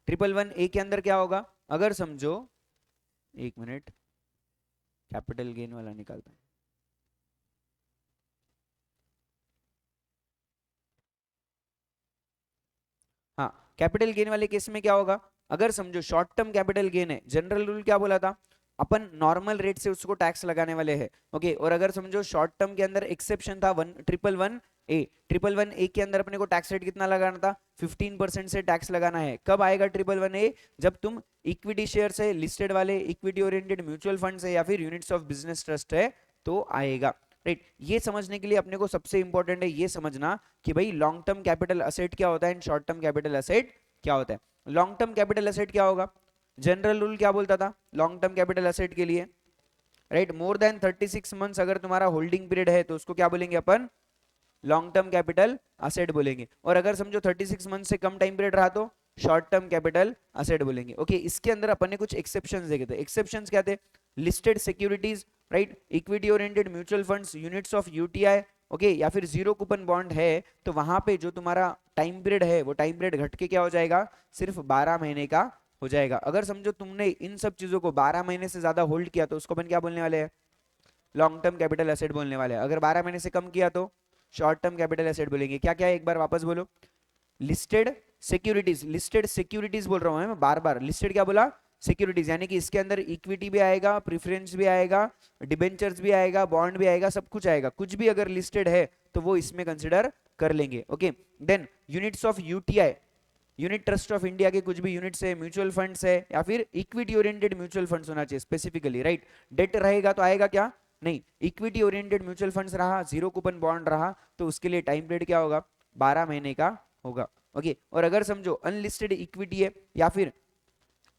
111A के अंदर क्या होगा? अगर समझो, एक मिनट, कैपिटल गेन वाला निकालता हूं। हाँ, कैपिटल गेन वाले केस में क्या होगा? अगर समझो शॉर्ट टर्म कैपिटल गेन है, जनरल रूल क्या बोला था? अपन नॉर्मल रेट से उसको टैक्स लगाने वाले हैं। ओके, और अगर समझो शॉर्ट टर्म के अंदर एक्सेप्शन था 111A के अंदर अपने को टैक्स रेट कितना लगाना था? 15% से टैक्स लगाना है। कब आएगा 111A? जब तुम इक्विटी शेयर है, लिस्टेड वाले इक्विटी ओरिएंटेड म्यूचुअल फंड्स है, या फिर यूनिट्स ऑफ बिजनेस ट्रस्ट है, तो आएगा, राइट। ये समझने के लिए अपने को सबसे इंपॉर्टेंट है ये समझना कि भाई लॉन्ग टर्म कैपिटल असेट क्या होता है and short term capital asset क्या होता है। लॉन्ग टर्म कैपिटल असेट क्या होगा? जनरल रूल क्या बोलता था लॉन्ग टर्म कैपिटल असेट के लिए? राइट, मोर देन 36 मंथ्स अगर तुम्हारा होल्डिंग पीरियड है तो उसको क्या बोलेंगे अपन? लॉन्ग टर्म कैपिटल असेट बोलेंगे। और अगर समझो 36 मंथ से कम टाइम पीरियड रहा तो शॉर्ट टर्म कैपिटल असेट बोलेंगे। ओके, इसके अंदर अपन ने कुछ एक्सेप्शंस देखे थे। एक्सेप्शंस क्या थे? Listed securities, right, equity oriented mutual funds, units of UTI, okay, या फिर जीरो कूपन बॉन्ड है, तो वहां पे जो तुम्हारा टाइम पीरियड है वो टाइम पीरियड घट के क्या हो जाएगा? सिर्फ 12 महीने का हो जाएगा। अगर समझो तुमने इन सब चीजों को 12 महीने से ज्यादा होल्ड किया तो उसको अपन क्या बोलने वाले हैं? लॉन्ग टर्म कैपिटल एसेट बोलने वाले हैं। अगर 12 महीने से कम किया तो शॉर्ट टर्म कैपिटल एसेट बोलेंगे। क्या क्या है एक बार वापस बोलो? लिस्टेड सिक्योरिटीज, लिस्टेड सिक्योरिटीज बोल रहा हूं मैं बार बार। लिस्टेड क्या बोला? सिक्योरिटीज, यानी कि इसके अंदर इक्विटी भी आएगा, प्रेफरेंस भी आएगा, डिबेंचर्स भी आएगा, बॉन्ड भी आएगा, सब कुछ आएगा। कुछ भी अगर लिस्टेड है तो वो इसमें कंसिडर कर लेंगे। Okay, then units of UTI, unit trust of India के कुछ भी यूनिट्स है, म्यूचुअल फंड्स है, या फिर इक्विटी ओरिएंटेड म्यूचुअल फंड्स होना चाहिए स्पेसिफिकली, राइट। डेट रहेगा तो आएगा क्या? नहीं। इक्विटी ओरिएंटेड म्यूचुअल फंड्स रहा, जीरो कूपन बॉन्ड रहा, तो उसके लिए टाइम पीरियड क्या होगा? 12 महीने का होगा। ओके, और अगर समझो अनलिस्टेड इक्विटी है या फिर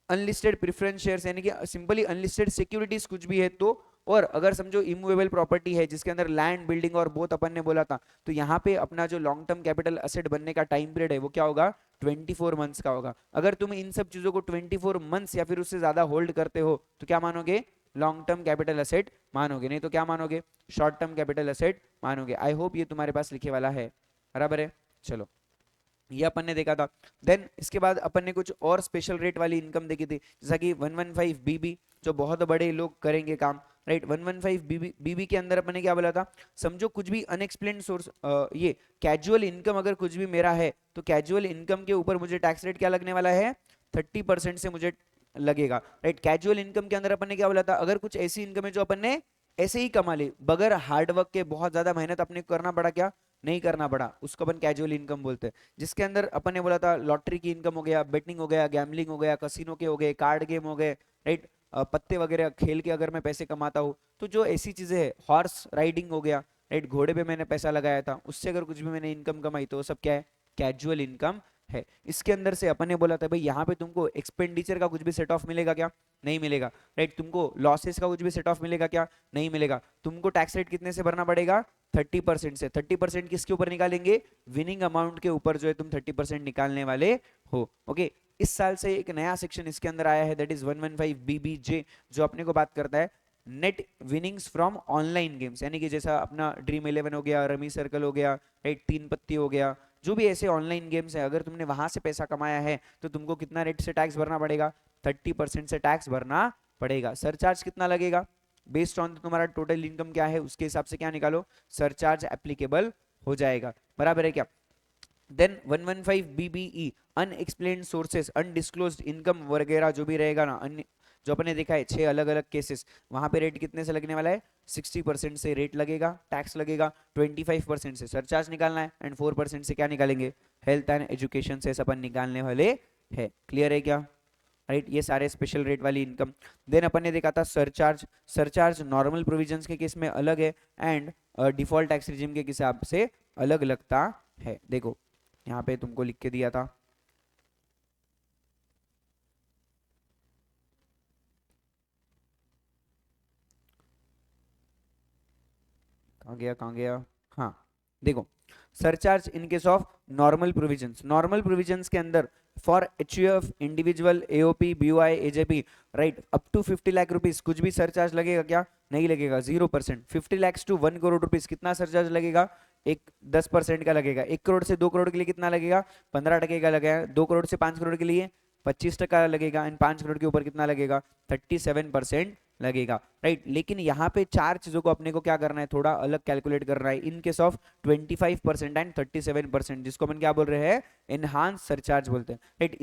अनलिस्टेड प्रेफरेंस शेयर्स, यानी कि सिंपली अनलिस्टेड सिक्योरिटीज कुछ भी है तो, और अगर समझो इमूवेबल प्रॉपर्टी है जिसके अंदर लैंड, बिल्डिंग और बोथ अपन ने बोला था, तो यहाँ पे अपना जो लॉन्ग टर्म कैपिटल असेट बनने का टाइम पीरियड है वो क्या होगा? 24 मंथ्स का होगा। अगर तुम इन सब चीजों को 24 मंथ्स या फिर उससे ज्यादा होल्ड करते हो तो क्या मानोगे? लॉन्ग टर्म कैपिटल असेट मानोगे, नहीं तो क्या मानोगे? शॉर्ट टर्म कैपिटल असेट मानोगे। आई होप ये तुम्हारे पास लिखे वाला है, बराबर है। चलो ये अपन ने देखा था। देन इसके बाद अपन ने कुछ और स्पेशल रेट वाली इनकम देखी थी, जैसा कि 115 बीबी, जो बहुत बड़े लोग करेंगे काम, राइट। 115 बीबी बीबी के अंदर अपन ने क्या बोला था, समझो कुछ भी अनएक्सप्लेन्ड सोर्स, ये कैजुअल इनकम अगर कुछ भी मेरा है, तो कैजुअल इनकम के ऊपर मुझे टैक्स रेट क्या लगने वाला है, 30% से मुझे लगेगा, राइट। कैजुअल इनकम के अंदर अपन ने क्या बोला था, अगर कुछ ऐसी इनकम है जो अपन ने ऐसे ही कमा ली बगैर हार्डवर्क के, बहुत ज्यादा मेहनत अपने को करना पड़ा, क्या नहीं करना पड़ा, उसको अपन कैजुअल इनकम बोलते हैं। जिसके अंदर अपन ने बोला था लॉटरी की इनकम हो गया, बेटिंग हो गया, गैम्बलिंग हो गया, कसिनो के हो गए, कार्ड गेम हो गए, राइट। पत्ते वगैरह खेल के अगर मैं पैसे कमाता हूँ, तो जो ऐसी चीजें है, हॉर्स राइडिंग हो गया, राइट, घोड़े पे मैंने पैसा लगाया था, उससे अगर कुछ भी मैंने इनकम कमाई, तो वो सब क्या है, कैजुअल इनकम है। इसके अंदर से अपन ने बोला था भाई यहाँ पे तुमको एक्सपेंडिचर का कुछ भी सेट ऑफ मिलेगा क्या, नहीं मिलेगा, राइट। तुमको लॉसेस का कुछ भी सेट ऑफ मिलेगा क्या, नहीं मिलेगा। तुमको टैक्स रेट कितने से भरना पड़ेगा, 30% से। 30% किसके ऊपर निकालेंगे, विनिंग अमाउंट के ऊपर जो है तुम 30% निकालने वाले हो, ओके। इस साल से एक नया सेक्शन इसके अंदर आया है, दैट इज 115 बीबीजे, जो अपने को बात करता है net winnings from online games, यानी कि जैसा अपना ड्रीम 11 हो गया, रमी सर्कल हो गया, राइट, तीन पत्ती हो गया, जो भी ऐसे ऑनलाइन गेम्स है, अगर तुमने वहां से पैसा कमाया है, तो तुमको कितना रेट से टैक्स भरना पड़ेगा, 30% से टैक्स भरना पड़ेगा। सरचार्ज कितना लगेगा, बेस्ड ऑन तुम्हारा टोटल इनकम क्या है, उसके हिसाब से क्या निकालो, सरचार्ज एप्लीकेबल हो जाएगा, बराबर है क्या। Then 115 BBE unexplained sources, undisclosed income वगैरह जो भी रहेगा ना, अन्य जो अपने देखा है 6 अलग अलग केसेस, वहां पे रेट कितने से लगने वाला है, 60% से रेट लगेगा, टैक्स लगेगा, 25% से सरचार्ज निकालना है, एंड 4% से क्या निकालेंगे, हेल्थ एंड एजुकेशन से अपन निकालने वाले है। क्लियर है क्या, राइट। ये सारे स्पेशल रेट वाली इनकम। देन अपन ने देखा था सरचार्ज। सरचार्ज नॉर्मल प्रोविजंस के केस में अलग है, एंड डिफॉल्ट टैक्स रिजिम के हिसाब से अलग लगता है। देखो यहाँ पे तुमको लिख के दिया था, कहाँ गया कहाँ गया, हाँ देखो, surcharge in case of normal provisions, normal provisions के अंदर for HUF, individual, AOP, BOI, AJP, right, up to 50 lakh rupees कुछ भी सरचार्ज लगेगा क्या, नहीं लगेगा, 0%। 50 लाख टू 1 करोड़ रुपीस कितना सरचार्ज लगेगा, एक 10% का लगेगा। 1 करोड़ से 2 करोड़ के लिए कितना लगेगा, 15% का लगेगा। 2 करोड़ से 5 करोड़ के लिए 25% लगेगा, एंड 5 करोड़ के ऊपर कितना लगेगा, 37% लगेगा, राइट। लेकिन यहाँ पे चार चीजों को अपने को क्या करना है, थोड़ा अलग कैलकुलेट करना है, इन केस ऑफ 25% एंड 37%, जिसको अपन क्या बोल रहे हैं, एनहांस सरचार्ज बोलते हैं, राइट।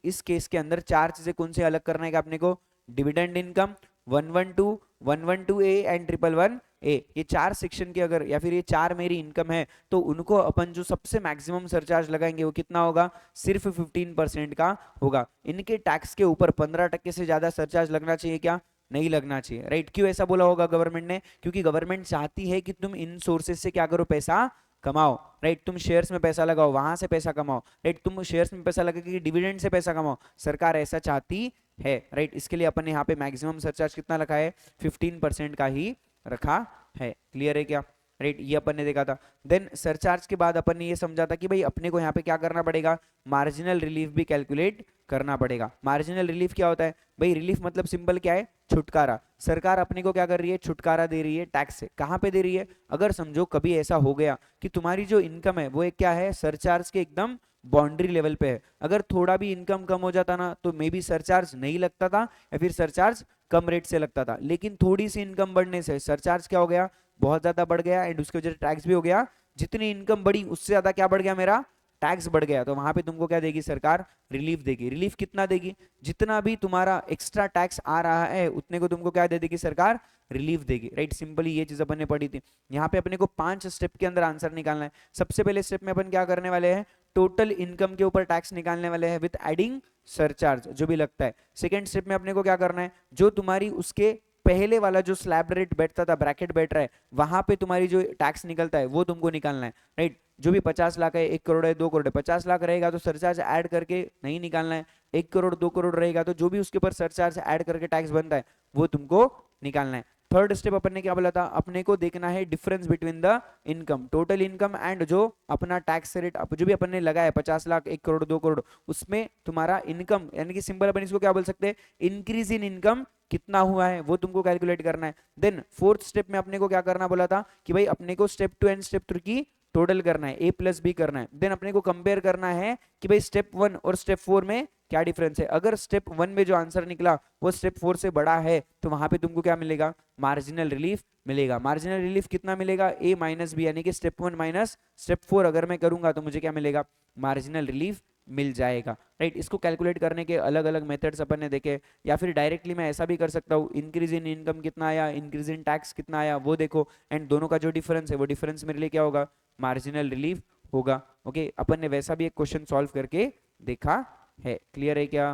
इस केस के अंदर चार चीजें कौन से अलग करना है कि अपने को, dividend income, 112, 112A and 111A, ये चार सेक्शन के अगर, या फिर ये चार मेरी इनकम है, तो उनको अपन जो सबसे मैक्सिमम सरचार्ज लगाएंगे वो कितना होगा, सिर्फ 15% का होगा। इनके टैक्स के ऊपर 15% से ज्यादा सरचार्ज लगना चाहिए क्या, नहीं लगना चाहिए, राइट। क्यों ऐसा बोला होगा गवर्नमेंट ने, क्योंकि गवर्नमेंट चाहती है कि तुम इन सोर्सेज से क्या करो, पैसा कमाओ, राइट। तुम शेयर्स में पैसा लगाओ, वहां से पैसा कमाओ, राइट। तुम शेयर्स में पैसा लगा के डिविडेंड से पैसा कमाओ, सरकार ऐसा चाहती है, राइट। इसके लिए अपन ने यहाँ पे मैक्सिमम सरचार्ज कितना रखा है, 15% का ही रखा है। क्लियर है क्या, राइट। ये अपन ने देखा था। देन सरचार्ज के बाद अपन ने ये समझा था कि भाई अपने को यहाँ पे क्या करना पड़ेगा, मार्जिनल रिलीफ भी कैलकुलेट करना पड़ेगा। मार्जिनल रिलीफ क्या होता है भाई, रिलीफ मतलब सिंपल क्या है, छुटकारा। सरकार अपने को क्या कर रही है, छुटकारा दे रही है टैक्स से। कहां पे दे रही है, अगर समझो कभी ऐसा हो गया कि तुम्हारी जो इनकम है वो एक क्या है, सरचार्ज के एकदम बाउंड्री लेवल पे है, अगर थोड़ा भी इनकम कम हो जाता ना, तो मे बी सरचार्ज नहीं लगता था, या फिर सरचार्ज कम रेट से लगता था। लेकिन थोड़ी सी इनकम बढ़ने से सरचार्ज क्या हो गया, बहुत ज्यादा बढ़ गया, एंड उसकी वजह से टैक्स भी हो गया। जितनी इनकम बढ़ी उससे ज्यादा क्या बढ़ गया, मेरा टैक्स बढ़ गया। तो वहां पे तुमको क्या देगी सरकार, रिलीफ देगी। रिलीफ कितना देगी, जितना भी तुम्हारा एक्स्ट्रा टैक्स आ रहा है उतने को तुमको क्या दे देगी सरकार, रिलीफ देगी, राइट। सिंपली ये चीज अपन ने पढ़ी थी। यहाँ पे अपने को 5 स्टेप के अंदर आंसर निकालना है। सबसे पहले स्टेप में अपन क्या करने वाले हैं, टोटल इनकम के ऊपर टैक्स निकालने वाले हैं विद एडिंग सरचार्ज जो भी लगता है। सेकेंड स्टेप में अपने को क्या करना है, जो तुम्हारी उसके पहले वाला जो स्लैब रेट बैठता था, ब्रैकेट बैठ रहा है, वहां पे तुम्हारी जो टैक्स निकलता है वो तुमको निकालना है, राइट। जो भी 50 लाख है, 1 करोड़ है, 2 करोड़ है, 50 लाख रहेगा तो सरचार्ज ऐड करके नहीं निकालना है। 1 करोड़ 2 करोड़ रहेगा तो जो भी उसके ऊपर सरचार्ज ऐड करके टैक्स बनता है वो तुमको निकालना है। थर्ड स्टेप अपन ने क्या बोला था, अपने को देखना है difference between the income, total income and जो अपना टैक्स रेट जो भी अपन ने लगाया 50 लाख, 1 करोड़, 2 करोड़, उसमें तुम्हारा इनकम, यानी कि सिंपल अपन इसको क्या बोल सकते हैं, इंक्रीज इन इनकम कितना हुआ है वो तुमको कैलकुलेट करना है। देन फोर्थ स्टेप में अपने को क्या करना बोला था कि भाई अपने को स्टेप 2 एंड स्टेप 3 की टोटल करना है, ए प्लस बी करना है। देन अपने को कंपेयर करना है कि भाई स्टेप 1 और स्टेप 4 में क्या डिफरेंस है। अगर स्टेप 1 में जो आंसर निकला वो स्टेप 4 से बड़ा है तो वहां पे तुमको क्या मिलेगा, मार्जिनल रिलीफ मिलेगा। मार्जिनल रिलीफ कितना मिलेगा, ए माइनस बी, यानी कि स्टेप 1 माइनस स्टेप 4 अगर मैं करूंगा तो मुझे क्या मिलेगा, मार्जिनल रिलीफ मिल जाएगा, राइट। इसको कैलकुलेट करने के अलग अलग मेथड्स अपन ने देखे, या फिर डायरेक्टली मैं ऐसा भी कर सकता हूँ, इंक्रीज इन इनकम कितना आया, इंक्रीज इन टैक्स कितना आया वो देखो, एंड दोनों का जो डिफरेंस है वो डिफरेंस मेरे लिए क्या होगा, मार्जिनल रिलीफ होगा। ओके, अपन ने वैसा भी एक क्वेश्चन सॉल्व करके देखा है। क्लियर है क्या,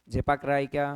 झेपाक रहा है क्या,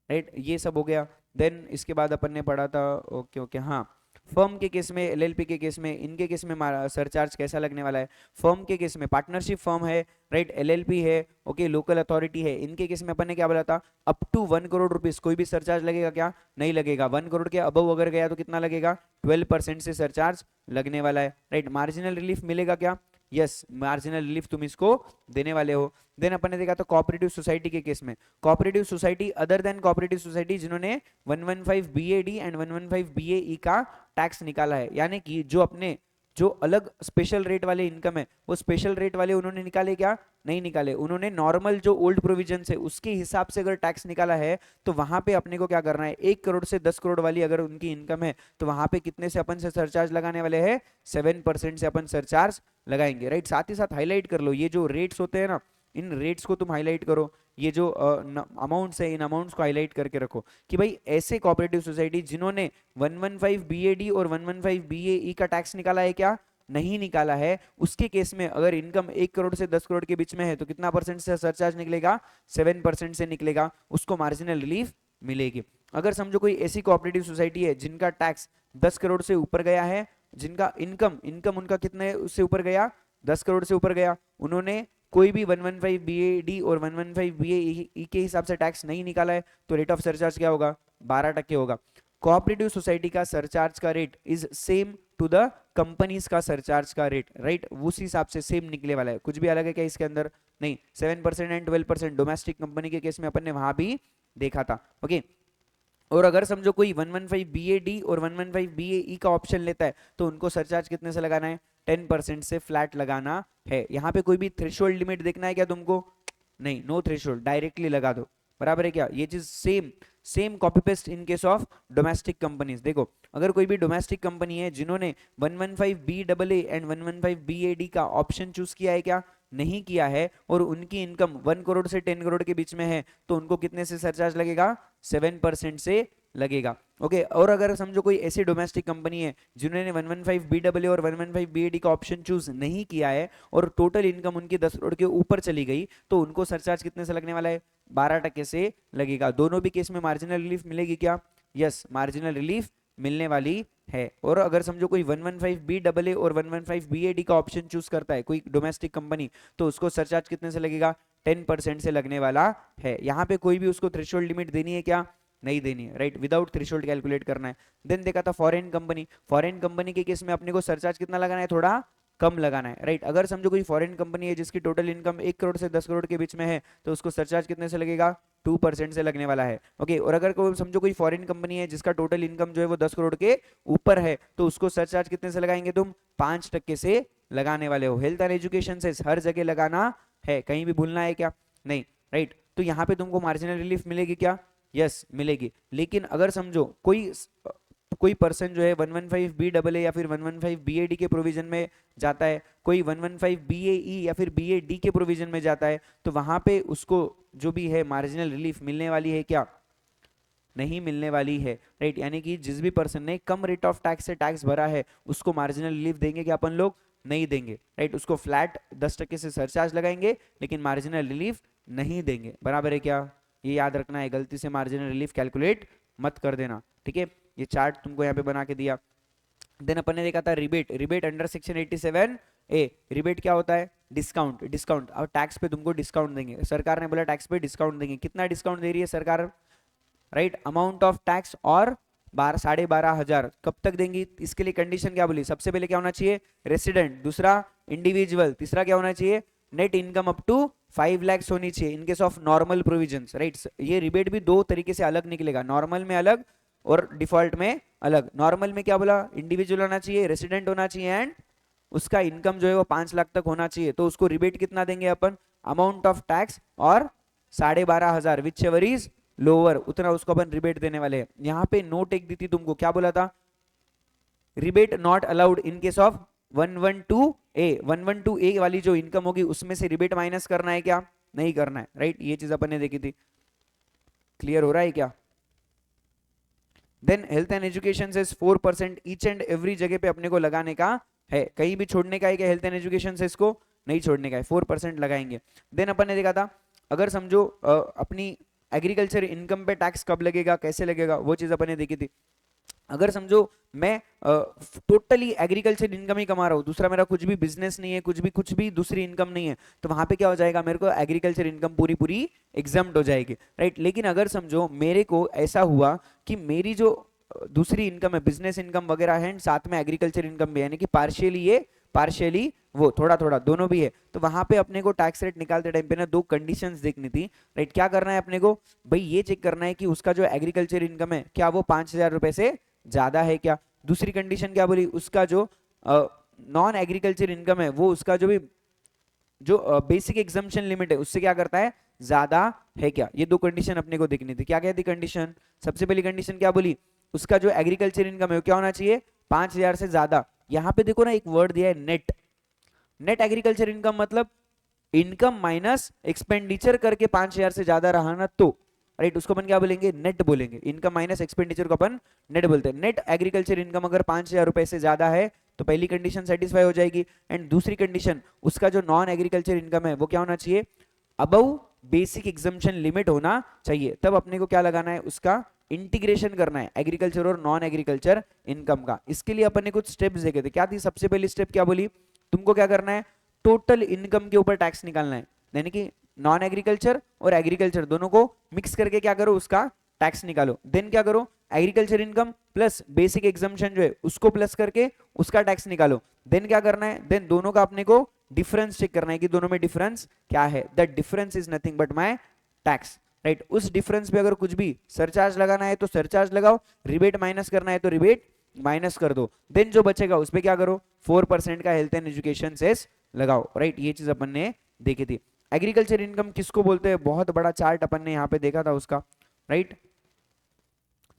राइट। ये सब हो गया। देन इसके बाद अपन ने पढ़ा था, ओके ओके, हाँ, फर्म के केस में, एलएलपी के केस में, इनके केस में सरचार्ज कैसा लगने वाला है। फर्म के केस में पार्टनरशिप फर्म है, राइट, एलएलपी है, ओके, लोकल अथॉरिटी है, इनके केस में अपन ने क्या बोला था, अप टू 1 करोड़ रुपीस कोई भी सरचार्ज लगेगा क्या, नहीं लगेगा। 1 करोड़ के अबव अगर गया तो कितना लगेगा, 12% से सरचार्ज लगने वाला है, राइट। मार्जिनल रिलीफ मिलेगा क्या, यस, मार्जिनल रिलीफ तुम इसको देने वाले हो। देन अपन ने देखा तो कोऑपरेटिव सोसाइटी के केस में, cooperative society other than cooperative society जिन्होंने 115 बीएडी एंड 115 बीएई का टैक्स निकाला है, यानी कि जो अपने जो अलग स्पेशल रेट वाले इनकम है वो स्पेशल रेट वाले उन्होंने निकाले क्या, नहीं निकाले। उन्होंने नॉर्मल जो ओल्ड प्रोविजन है उसके हिसाब से अगर टैक्स निकाला है तो वहां पे अपने को क्या करना है, 1 करोड़ से 10 करोड़ वाली अगर उनकी इनकम है तो वहां पे कितने से अपन से सरचार्ज लगाने वाले हैं, 7% से अपन सरचार्ज लगाएंगे, राइट। साथ ही साथ हाईलाइट कर लो, ये जो रेट्स होते हैं ना, इन रेट्स को तुम हाईलाइट करो, ये जो अमाउंट्स है इन अमाउंट्स को हाईलाइट करके रखो कि भाई ऐसे कोऑपरेटिव सोसाइटी जिन्होंने 115 बीएडी और 115 बीएई का टैक्स निकाला है क्या, नहीं निकाला है, उसके केस में अगर इनकम 1 करोड़ से 10 करोड़ के बीच में है तो कितना परसेंट से सरचार्ज निकलेगा, 7% से निकलेगा, उसको मार्जिनल रिलीफ मिलेगी। अगर समझो कोई ऐसी कोऑपरेटिव सोसाइटी है जिनका टैक्स 10 करोड़ से ऊपर गया है, जिनका इनकम इनकम उनका कितने उससे ऊपर गया, 10 करोड़ से ऊपर गया, उन्होंने कोई भी 115 बीएडी और 115 बीएई के हिसाब से टैक्स नहीं निकाला है तो रेट ऑफ सरचार्ज क्या होगा, 12% होगा। कोऑपरेटिव सोसाइटी का सरचार्ज का rate is same to the companies का सरचार्ज का रेट, राइट, उस हिसाब से सेम निकले वाला है। कुछ भी अलग है क्या इसके अंदर, नहीं। 7% एंड 12% डोमेस्टिक कंपनी के केस में अपन ने वहां भी देखा था, ओके। और अगर समझो कोई 115 बीएडी और 115 बीएई का ऑप्शन लेता है तो उनको सरचार्ज कितने से लगाना है, 10% से फ्लैट लगाना है। यहाँ पे कोई भी थ्रेशोल्ड लिमिट देखना है क्या तुमको, नहीं, नो थ्रेशोल्ड, डायरेक्टली लगा दो, बराबर है क्या। ये चीज same same copy paste in case of domestic companies. देखो अगर कोई भी डोमेस्टिक कंपनी है जिन्होंने 115 BAA एंड 115 BAD का ऑप्शन चूज किया है क्या, नहीं किया है, और उनकी इनकम 1 करोड़ से 10 करोड़ के बीच में है तो उनको कितने से सरचार्ज लगेगा, 7% से लगेगा, ओके। और अगर समझो कोई ऐसी डोमेस्टिक कंपनी है जिन्होंने 115 BAA और 115 BAD का ऑप्शन चूज नहीं किया है और टोटल इनकम उनकी 10 करोड़ के ऊपर चली गई तो उनको सरचार्ज कितने से लगने वाला है, 12% से लगेगा। दोनों भी केस में मार्जिनल रिलीफ मिलेगी क्या, यस, मार्जिनल रिलीफ मिलने वाली है। और अगर समझो कोई 115 BAA और 115 BAD का ऑप्शन चूज करता है कोई डोमेस्टिक कंपनी तो उसको सरचार्ज कितने से लगेगा, 10% से लगने वाला है। यहाँ पे कोई भी उसको थ्रेशोल्ड लिमिट देनी है क्या, नहीं देनी है, राइट, विदाउट थ्रेशोल्ड कैलकुलेट करना है। देन देखा था फॉरेन कंपनी, फॉरेन कंपनी के केस में अपने को सरचार्ज कितना लगाना है, थोड़ा कम लगाना है, राइट। अगर समझो कोई फॉरेन कंपनी है जिसकी टोटल इनकम 1 करोड़ से 10 करोड़ के बीच में है तो उसको सरचार्ज कितने से लगेगा, 2% से लगने वाला है, ओके। और अगर कोई समझो कोई फॉरेन कंपनी है जिसका टोटल इनकम जो है वो 10 करोड़ के ऊपर है तो उसको सरचार्ज कितने से लगाएंगे तुम, 5% से लगाने वाले हो। हेल्थ एंड एजुकेशन से हर जगह लगाना है, कहीं भी भूलना है क्या, नहीं, राइट। तो यहाँ पे तुमको मार्जिनल रिलीफ मिलेगी क्या, यस, मिलेगी। लेकिन अगर समझो कोई पर्सन जो है 115 BAA या फिर 115 BAD के प्रोविजन में जाता है, कोई 115 BAE या फिर BAD के प्रोविजन में जाता है तो वहां पे उसको जो भी है मार्जिनल रिलीफ मिलने वाली है क्या, नहीं मिलने वाली है, राइट। यानी कि जिस भी पर्सन ने कम रेट ऑफ टैक्स से टैक्स भरा है उसको मार्जिनल रिलीफ देंगे क्या अपन लोग, नहीं देंगे, राइट। उसको फ्लैट 10% से सरचार्ज लगाएंगे लेकिन मार्जिनल रिलीफ नहीं देंगे, बराबर है क्या। ये याद रखना है, गलती से मार्जिनल रिलीफ कैलकुलेट मत कर देना, ठीक है। ये चार्ट तुमको यहाँ पे बना के दिया। देन अपन ने देखा था rebate, rebate under section 87A। Rebate क्या होता है, डिस्काउंट, डिस्काउंट। अब टैक्स पे तुमको डिस्काउंट देंगे, सरकार ने बोला टैक्स पे डिस्काउंट देंगे, कितना डिस्काउंट दे रही है सरकार, राइट, अमाउंट ऑफ टैक्स और 12,500 कब तक देंगी, इसके लिए कंडीशन क्या बोली, सबसे पहले क्या होना चाहिए, रेसिडेंट, दूसरा इंडिविजुअल, तीसरा क्या होना चाहिए, net income up to 5 lakh होनी चाहिए in case of normal provisions, right. ये रिबेट भी दो तरीके से अलग निकलेगा, नॉर्मल में अलग, और डिफॉल्ट में अलग। नॉर्मल में क्या बोला, इंडिविजुअल होना चाहिए, रेसिडेंट होना चाहिए एंड उसका इनकम जो है वो 5 लाख तक होना चाहिए। तो उसको रिबेट कितना देंगे अपन, अमाउंट ऑफ टैक्स और 12,500 विच एवर इज लोअर, उतना उसको अपन रिबेट देने वाले हैं। यहाँ पे नोट एक दी थी तुमको, क्या बोला था, rebate not allowed in case of 112A वाली जो इनकम होगी उसमें से रिबेट माइनस करना है क्या, नहीं करना है, राइट। ये चीज अपन ने देखी थी, क्लियर हो रहा है क्या। देन हेल्थ एंड एजुकेशन से 4% ईच एंड एवरी जगह पे अपने को लगाने का है, कहीं भी छोड़ने का है क्या, हेल्थ एंड एजुकेशन से इसको नहीं छोड़ने का है, 4% लगाएंगे। देन अपन ने देखा था, अगर समझो अपनी एग्रीकल्चर इनकम पे टैक्स कब लगेगा, कैसे लगेगा, वो चीज अपन ने देखी थी। अगर समझो मैं टोटली एग्रीकल्चर इनकम ही कमा रहा हूँ, दूसरा मेरा कुछ भी बिजनेस नहीं है, कुछ भी दूसरी इनकम नहीं है, तो वहां पे क्या हो जाएगा, मेरे को एग्रीकल्चर इनकम पूरी पूरी एग्जम्प्ट हो जाएगी, राइट। लेकिन अगर समझो मेरे को ऐसा हुआ कि मेरी जो दूसरी इनकम है, बिजनेस इनकम वगैरह है, साथ में एग्रीकल्चर इनकम भी है, यानी कि पार्शियली ये पार्शियली वो, थोड़ा थोड़ा दोनों भी है, तो वहां पे अपने को टैक्स रेट निकालते टाइम पे ना दो कंडीशंस देखनी थी, राइट। क्या करना है अपने को, भाई ये चेक करना है कि उसका जो एग्रीकल्चर इनकम है क्या वो 5,000 रुपए से ज्यादा है क्या। दूसरी कंडीशन क्या बोली, उसका जो नॉन एग्रीकल्चर इनकम है वो उसका जो भी जो बेसिक एग्जम्पशन लिमिट है उससे क्या करता है, ज्यादा है क्या। ये दो कंडीशन अपने को देखनी थी। क्या क्या थी कंडीशन, सबसे पहली कंडीशन क्या बोली, उसका जो एग्रीकल्चर इनकम है वो क्या होना चाहिए, 5,000 से ज्यादा। यहाँ पे देखो ना एक वर्ड दिया है नेट, नेट एग्रीकल्चर इनकम मतलब इनकम माइनस एक्सपेंडिचर करके 5,000 से ज्यादा रहा ना तो, राइट, उसको अपन क्या बोलेंगे, नेट बोलेंगे। इनकम माइनस एक्सपेंडिचर को अपन नेट बोलते हैं। नेट एग्रीकल्चर इनकम अगर 5,000 रुपए से ज्यादा है तो पहली कंडीशन सेटिस्फाई हो जाएगी। एंड दूसरी कंडीशन, उसका जो नॉन एग्रीकल्चर इनकम है वो क्या होना चाहिए, अबव बेसिक एग्जम्पशन लिमिट होना चाहिए। तब अपने को क्या लगाना है, उसका इंटीग्रेशन करना है एग्रीकल्चर और नॉन एग्रीकल्चर इनकम का। इसके लिए अपन ने कुछ स्टेप्स देखे थे, क्या थी सबसे पहली स्टेप, क्या बोली, तुमको क्या करना है, टोटल इनकम के ऊपर टैक्स निकालना है, यानी कि नॉन एग्रीकल्चर और एग्रीकल्चर दोनों को मिक्स करके क्या करो, उसका टैक्स निकालो। देन क्या करो, agriculture income plus basic exemption जो है उसको प्लस करके उसका टैक्स निकालो। देन क्या करना है, देन दोनों का अपने को डिफरेंस चेक करना है कि दोनों में डिफरेंस क्या है, that difference is nothing but my tax, right. उस डिफरेंस पे अगर कुछ भी सरचार्ज लगाना है तो सरचार्ज लगाओ, रिबेट माइनस करना है तो रिबेट माइनस कर दो। देन जो बचेगा उस पे क्या करो, 4% का हेल्थ एंड एजुकेशन सेस लगाओ, राइट। ये चीज अपन ने देखी थी। एग्रीकल्चर इनकम किसको बोलते हैं, बहुत बड़ा चार्ट अपन ने यहाँ पे देखा था उसका, राइट,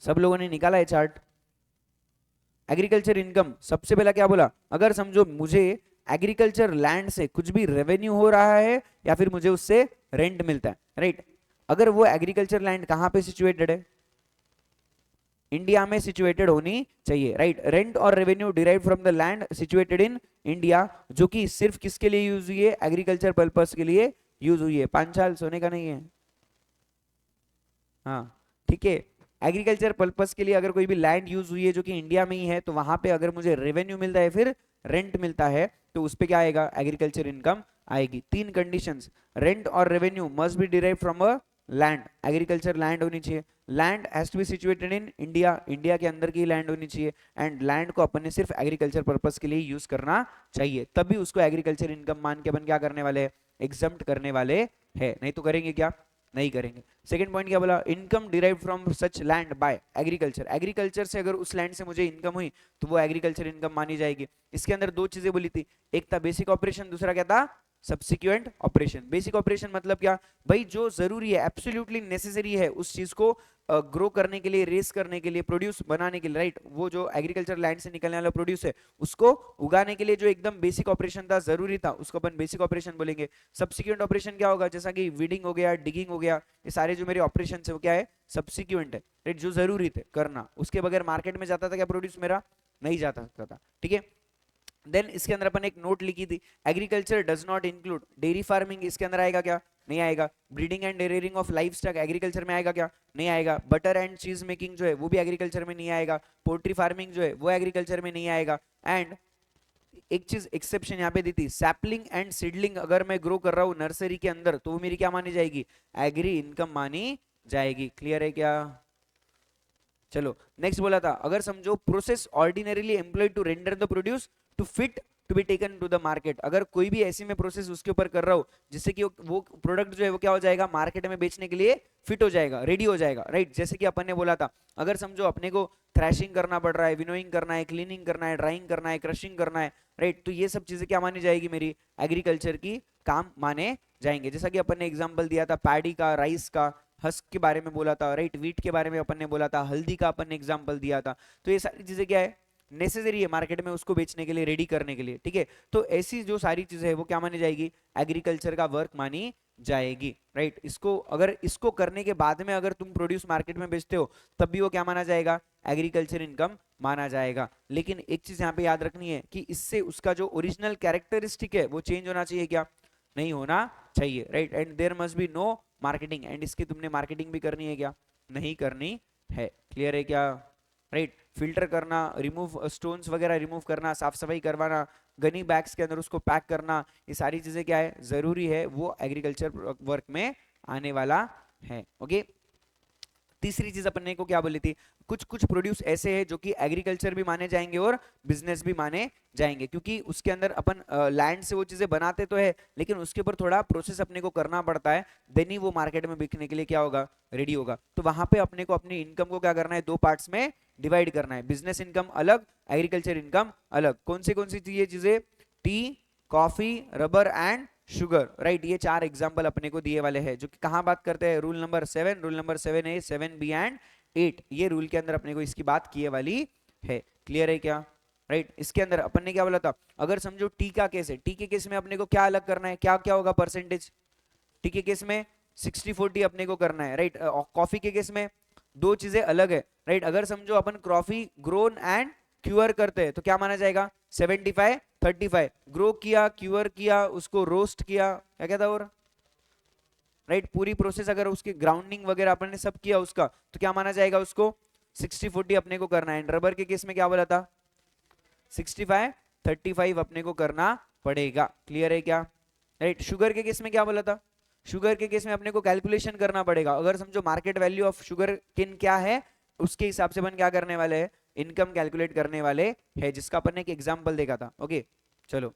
सब लोगों ने निकाला है चार्ट। एग्रीकल्चर इनकम सबसे पहला क्या बोला, अगर समझो मुझे एग्रीकल्चर लैंड से कुछ भी रेवेन्यू हो रहा है या फिर मुझे उससे रेंट मिलता है, राइट। अगर वो एग्रीकल्चर लैंड कहाँ पे सिचुएटेड है, इंडिया में सिचुएटेड होनी चाहिए, राइट। रेंट और revenue derive from the land situated in India, जो कि सिर्फ किसके लिए यूज हुई है, एग्रीकल्चर पर्पस के लिए यूज हुई है। 5 साल सोने का नहीं है, हाँ ठीक है। एग्रीकल्चर पर्पस के लिए अगर कोई भी लैंड यूज हुई है जो कि इंडिया में ही है, तो वहां पे अगर मुझे रेवेन्यू मिलता है फिर रेंट मिलता है तो उस पे क्या आएगा, एग्रीकल्चर इनकम आएगी। 3 कंडीशंस, रेंट और revenue must be derive from a land, agriculture land होनी चाहिए, land has to be situated in India, India के अंदर की लैंड होनी चाहिए, एंड लैंड को अपन ने सिर्फ एग्रीकल्चर पर्पस के लिए यूज करना चाहिए, तभी उसको एग्रीकल्चर इनकम मान के अपन क्या करने वाले हैं, एग्जम्प्ट करने वाले हैं। नहीं तो करेंगे क्या, नहीं करेंगे। सेकंड पॉइंट क्या बोला, income derive from such land bye agriculture, agriculture से अगर उस लैंड से मुझे इनकम हुई तो वो एग्रीकल्चर इनकम मानी जाएगी। इसके अंदर दो चीजें बोली थी, एक था बेसिक ऑपरेशन, दूसरा क्या था, सब्सिक्वेंट ऑपरेशन। बेसिक ऑपरेशन मतलब क्या, भाई जो जरूरी है, एब्सोल्युटली नेसेसरी है उस चीज को ग्रो करने के लिए, रेस करने के लिए, प्रोड्यूस बनाने के लिए, राइट, वो जो एग्रीकल्चर लैंड से निकलने वाला प्रोड्यूस है उसको उगाने के लिए जो एकदम बेसिक ऑपरेशन था, जरूरी था, उसको अपन बेसिक ऑपरेशन बोलेंगे। सब्सिक्वेंट ऑपरेशन क्या होगा, जैसा कि वीडिंग हो गया, डिगिंग हो गया, ये सारे जो मेरे ऑपरेशन है वो क्या है, सब्सिक्वेंट है, राइट, जो जरूरी थे करना, उसके बगैर मार्केट में जाता था क्या प्रोड्यूस मेरा, नहीं जाता सकता था, ठीक है। देन इसके अंदर अपन एक नोट लिखी थी, agriculture does not include dairy farming, इसके अंदर आएगा क्या, नहीं आएगा। Breeding and rearing of life stock agriculture में आएगा क्या, नहीं आएगा। बटर एंड चीज मेकिंग जो है वो भी एग्रीकल्चर में नहीं आएगा। पोल्ट्री फार्मिंग जो है वो एग्रीकल्चर में नहीं आएगा। एंड एक चीज एक्सेप्शन यहाँ पे दी थी, सैपलिंग एंड सीडलिंग अगर मैं ग्रो कर रहा हूँ नर्सरी के अंदर तो वो मेरी क्या मानी जाएगी, एग्री इनकम मानी जाएगी। क्लियर है क्या, चलो नेक्स्ट बोला था, अगर समझो process ordinarily employed to render the produce to fit to be taken to the market, अगर कोई भी ऐसी मैं प्रोसेस उसके ऊपर कर रहा हूँ जिससे कि वो प्रोडक्ट जो है वो क्या हो जाएगा, मार्केट में बेचने के लिए फिट हो जाएगा, रेडी हो जाएगा, राइट। जैसे कि अपन ने बोला था, अगर समझो अपने को थ्रैशिंग करना पड़ रहा है, विनोइंग करना है, क्लीनिंग करना है, ड्राइंग करना है, क्रशिंग करना है, राइट, तो ये सब चीजें क्या मानी जाएगी, मेरी एग्रीकल्चर की काम माने जाएंगे। जैसा कि अपन ने एग्जाम्पल दिया था पैडी का, राइस का, हस्क के बारे में बोला था, राइट, वीट के बारे में अपन ने बोला था, हल्दी का अपन ने एग्जांपल दिया था। तो ये सारी चीजें क्या है, नेसेसरी है मार्केट में उसको बेचने के लिए, रेडी करने के लिए, ठीक है। तो ऐसी जो सारी चीजें है वो क्या मानी जाएगी, एग्रीकल्चर का वर्क मानी जाएगी, राइट। इसको अगर इसको करने के बाद में अगर तुम प्रोड्यूस मार्केट में बेचते हो तब भी वो क्या माना जाएगा, एग्रीकल्चर इनकम माना जाएगा। लेकिन एक चीज यहाँ पे याद रखनी है कि इससे उसका जो ओरिजिनल कैरेक्टरिस्टिक है वो चेंज होना चाहिए क्या, नहीं होना चाहिए, right. And there must be no marketing, and इसकी तुमने मार्केटिंग भी करनी है क्या, नहीं करनी है, क्लियर है क्या, राइट। फिल्टर करना, रिमूव स्टोन्स वगैरह रिमूव करना, साफ सफाई करवाना, गनी बैग्स के अंदर उसको पैक करना, ये सारी चीजें क्या है, जरूरी है, वो एग्रीकल्चर वर्क में आने वाला है, ओके। तीसरी चीज अपन ने को क्या बोली थी, कुछ कुछ प्रोड्यूस ऐसे हैं जो कि एग्रीकल्चर भी माने जाएंगे और बिजनेस भी माने जाएंगे, क्योंकि उसके अंदर अपन लैंड से वो चीजें बनाते तो है लेकिन उसके ऊपर थोड़ा प्रोसेस अपने को करना पड़ता है, देन ही वो मार्केट में बिकने के लिए क्या होगा, रेडी होगा। तो वहां पे अपने को अपनी इनकम को क्या करना है, दो पार्ट्स में डिवाइड करना है, बिजनेस इनकम अलग, एग्रीकल्चर इनकम अलग। कौन सी चीजें, T, coffee, rubber and sugar, right. ये चार एग्जांपल अपने को दिए वाले हैं जो कि कहां बात करते हैं, rule number 7, rule number 7A, 7B and 8, ये रूल के अंदर अपने को इसकी बात किए वाली है, क्लियर है क्या, राइट। इसके अंदर अपन ने क्या बोला था, अगर समझो टी का केस है, टी के केस में अपने को क्या अलग करना है, क्या क्या होगा परसेंटेज, टी के केस में 60-40 अपने को करना है, राइट। कॉफी के केस में दो चीजें अलग है, राइट। अगर समझो अपन कॉफी ग्रोन एंड क्यूअर करते हैं तो क्या माना जाएगा, 75-35, ग्रो किया, क्यूअर किया, उसको रोस्ट किया, क्या कहता, और राइट, पूरी प्रोसेस अगर उसकी ग्राउंडिंग वगैरह अपन ने सब किया उसका तो क्या माना जाएगा, उसको 60-40 अपने को करना है। रबर के केस में क्या बोला था, 65-35 अपने को करना पड़ेगा, क्लियर है क्या, राइट। शुगर के केस में क्या बोला था, शुगर के केस में अपने को कैलकुलेशन करना पड़ेगा, अगर समझो मार्केट वैल्यू ऑफ शुगर किन क्या है उसके हिसाब से अपन क्या करने वाले हैं, इनकम कैलकुलेट करने वाले है, जिसका अपन ने एक एग्जांपल देखा था, ओके। चलो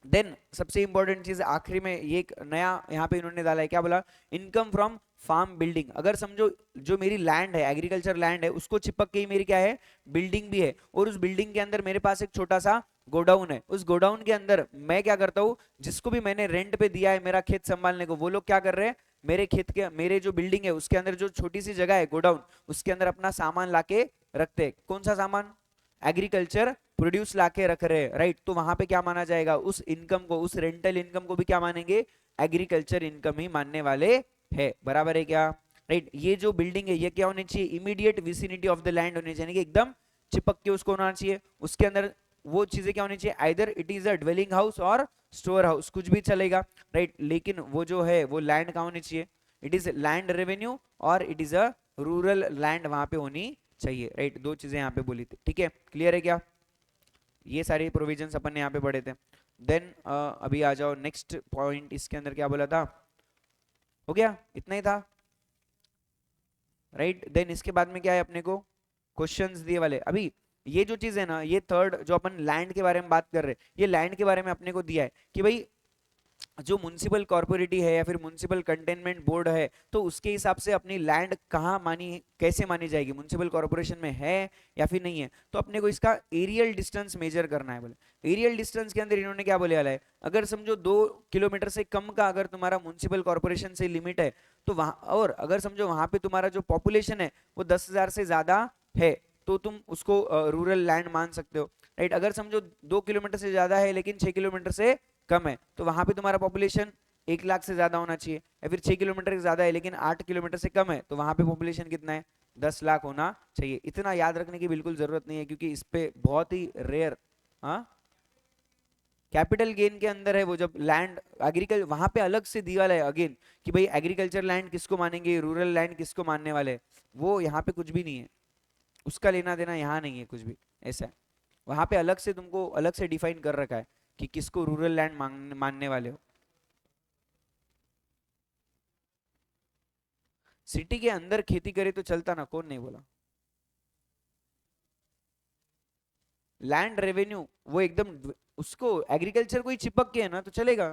देन सबसे इंपॉर्टेंट चीज आखिरी में ये एक नया यहाँ पे इन्होंने डाला है, क्या बोला, इनकम फ्रॉम फार्म बिल्डिंग। अगर समझो जो मेरी लैंड है, एग्रीकल्चर लैंड है, उसको चिपक के ही मेरी क्या है, बिल्डिंग भी है, और उस बिल्डिंग के अंदर मेरे पास एक छोटा सा गोडाउन है, उस गोडाउन के अंदर मैं क्या करता हूँ, जिसको भी मैंने रेंट पे दिया है मेरा खेत संभालने को, वो लोग क्या कर रहे हैं, मेरे खेत के, मेरे जो बिल्डिंग है उसके अंदर जो छोटी सी जगह है गोडाउन, उसके अंदर अपना सामान लाके रखते हैं, कौन सा सामान, एग्रीकल्चर प्रोड्यूस लाके रख रहे हैं, राइट। तो वहां पे क्या माना जाएगा, उस इनकम को, उस रेंटल इनकम को भी क्या मानेंगे, एग्रीकल्चर इनकम ही मानने वाले है, बराबर है क्या, राइट। ये जो बिल्डिंग है ये क्या होनी चाहिए, immediate vicinity of the land होनी चाहिए, कि एकदम चिपक के उसको होना चाहिए, उसके अंदर वो चीजें क्या होनी चाहिए, either it is a dwelling house और स्टोर हाउस, कुछ भी चलेगा, राइट। लेकिन वो जो है वो लैंड कहाँ होनी चाहिए, इट इज लैंड रेवेन्यू और it is a rural land वहां पे होनी चाहिए, राइट। दो चीजें यहाँ पे बोली थी, ठीक है, क्लियर है क्या, ये सारे प्रोविजंस अपन ने यहाँ पे पढ़े थे। देन अभी आ जाओ नेक्स्ट पॉइंट, इसके अंदर क्या बोला था, हो गया, इतना ही था, राइट। देन इसके बाद में क्या है, अपने को क्वेश्चंस दिए वाले, अभी ये जो चीज है ना, ये थर्ड जो अपन लैंड के बारे में बात कर रहे हैं, ये लैंड के बारे में अपने को दिया है कि भाई जो म्युनिसिपल कॉर्पोरेटी है या फिर म्युनिसिपल कंटेनमेंट बोर्ड है, तो उसके हिसाब से अपनी लैंड कहाँ मानी, कैसे मानी जाएगी, म्युनिसिपल कॉर्पोरेशन में है या फिर नहीं है, तो अपने को इसका एरियल डिस्टेंस मेजर करना है, बोले एरियल डिस्टेंस के अंदर इन्होंने क्या बोले वाला है, अगर समझो 2 किलोमीटर से कम का अगर तुम्हारा म्युनिसिपल कॉर्पोरेशन से लिमिट है तो वहां, और अगर समझो वहां पे तुम्हारा जो पॉपुलेशन है वो 10,000 से ज्यादा है तो तुम उसको रूरल लैंड मान सकते हो, राइट। अगर समझो 2 किलोमीटर से ज्यादा है लेकिन 6 किलोमीटर से कम है तो वहां पे तुम्हारा पॉपुलेशन 1 लाख से ज्यादा होना चाहिए, या फिर 6 किलोमीटर से ज्यादा है लेकिन 8 किलोमीटर से कम है तो वहां पे पॉपुलेशन कितना है, 10 लाख होना चाहिए। इतना याद रखने की बिल्कुल जरूरत नहीं है क्योंकि इस पे बहुत ही रेयर, हाँ, कैपिटल गेन के अंदर है वो, जब लैंड एग्रीकल्चर वहां पे अलग से दिया है अगेन कि भाई एग्रीकल्चर लैंड किसको मानेंगे, रूरल लैंड किसको मानने वाले हैं, वो यहाँ पे कुछ भी नहीं है, उसका लेना देना यहाँ नहीं है कुछ भी, ऐसा है। वहां पे अलग से तुमको अलग से डिफाइन कर रखा है कि किसको रूरल लैंड मानने वाले हो। सिटी के अंदर खेती करे तो चलता ना, कौन नहीं बोला, लैंड रेवेन्यू वो एकदम उसको एग्रीकल्चर को ही चिपक के है ना, तो चलेगा।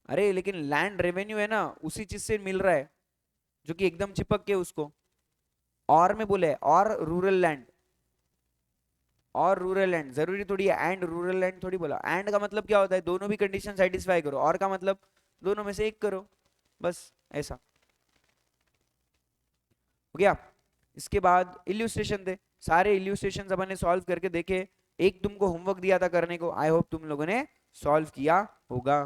अरे लेकिन लैंड रेवेन्यू है ना, उसी चीज से मिल रहा है जो कि एकदम चिपक के उसको, और में बोले और रूरल लैंड, और रूरल लैंड जरूरी थोड़ी है, एंड रूरल लैंड थोड़ी बोला। एंड का मतलब क्या होता है, दोनों भी कंडीशन सेटिस्फाई करो, और का मतलब दोनों में से एक करो, बस ऐसा हो गया। इसके बाद इल्यूस्ट्रेशन दे, सारे इल्यूस्ट्रेशन अपन ने सॉल्व करके देखे। एक तुमको होमवर्क दिया था करने को, आई होप तुम लोगों ने सॉल्व किया होगा।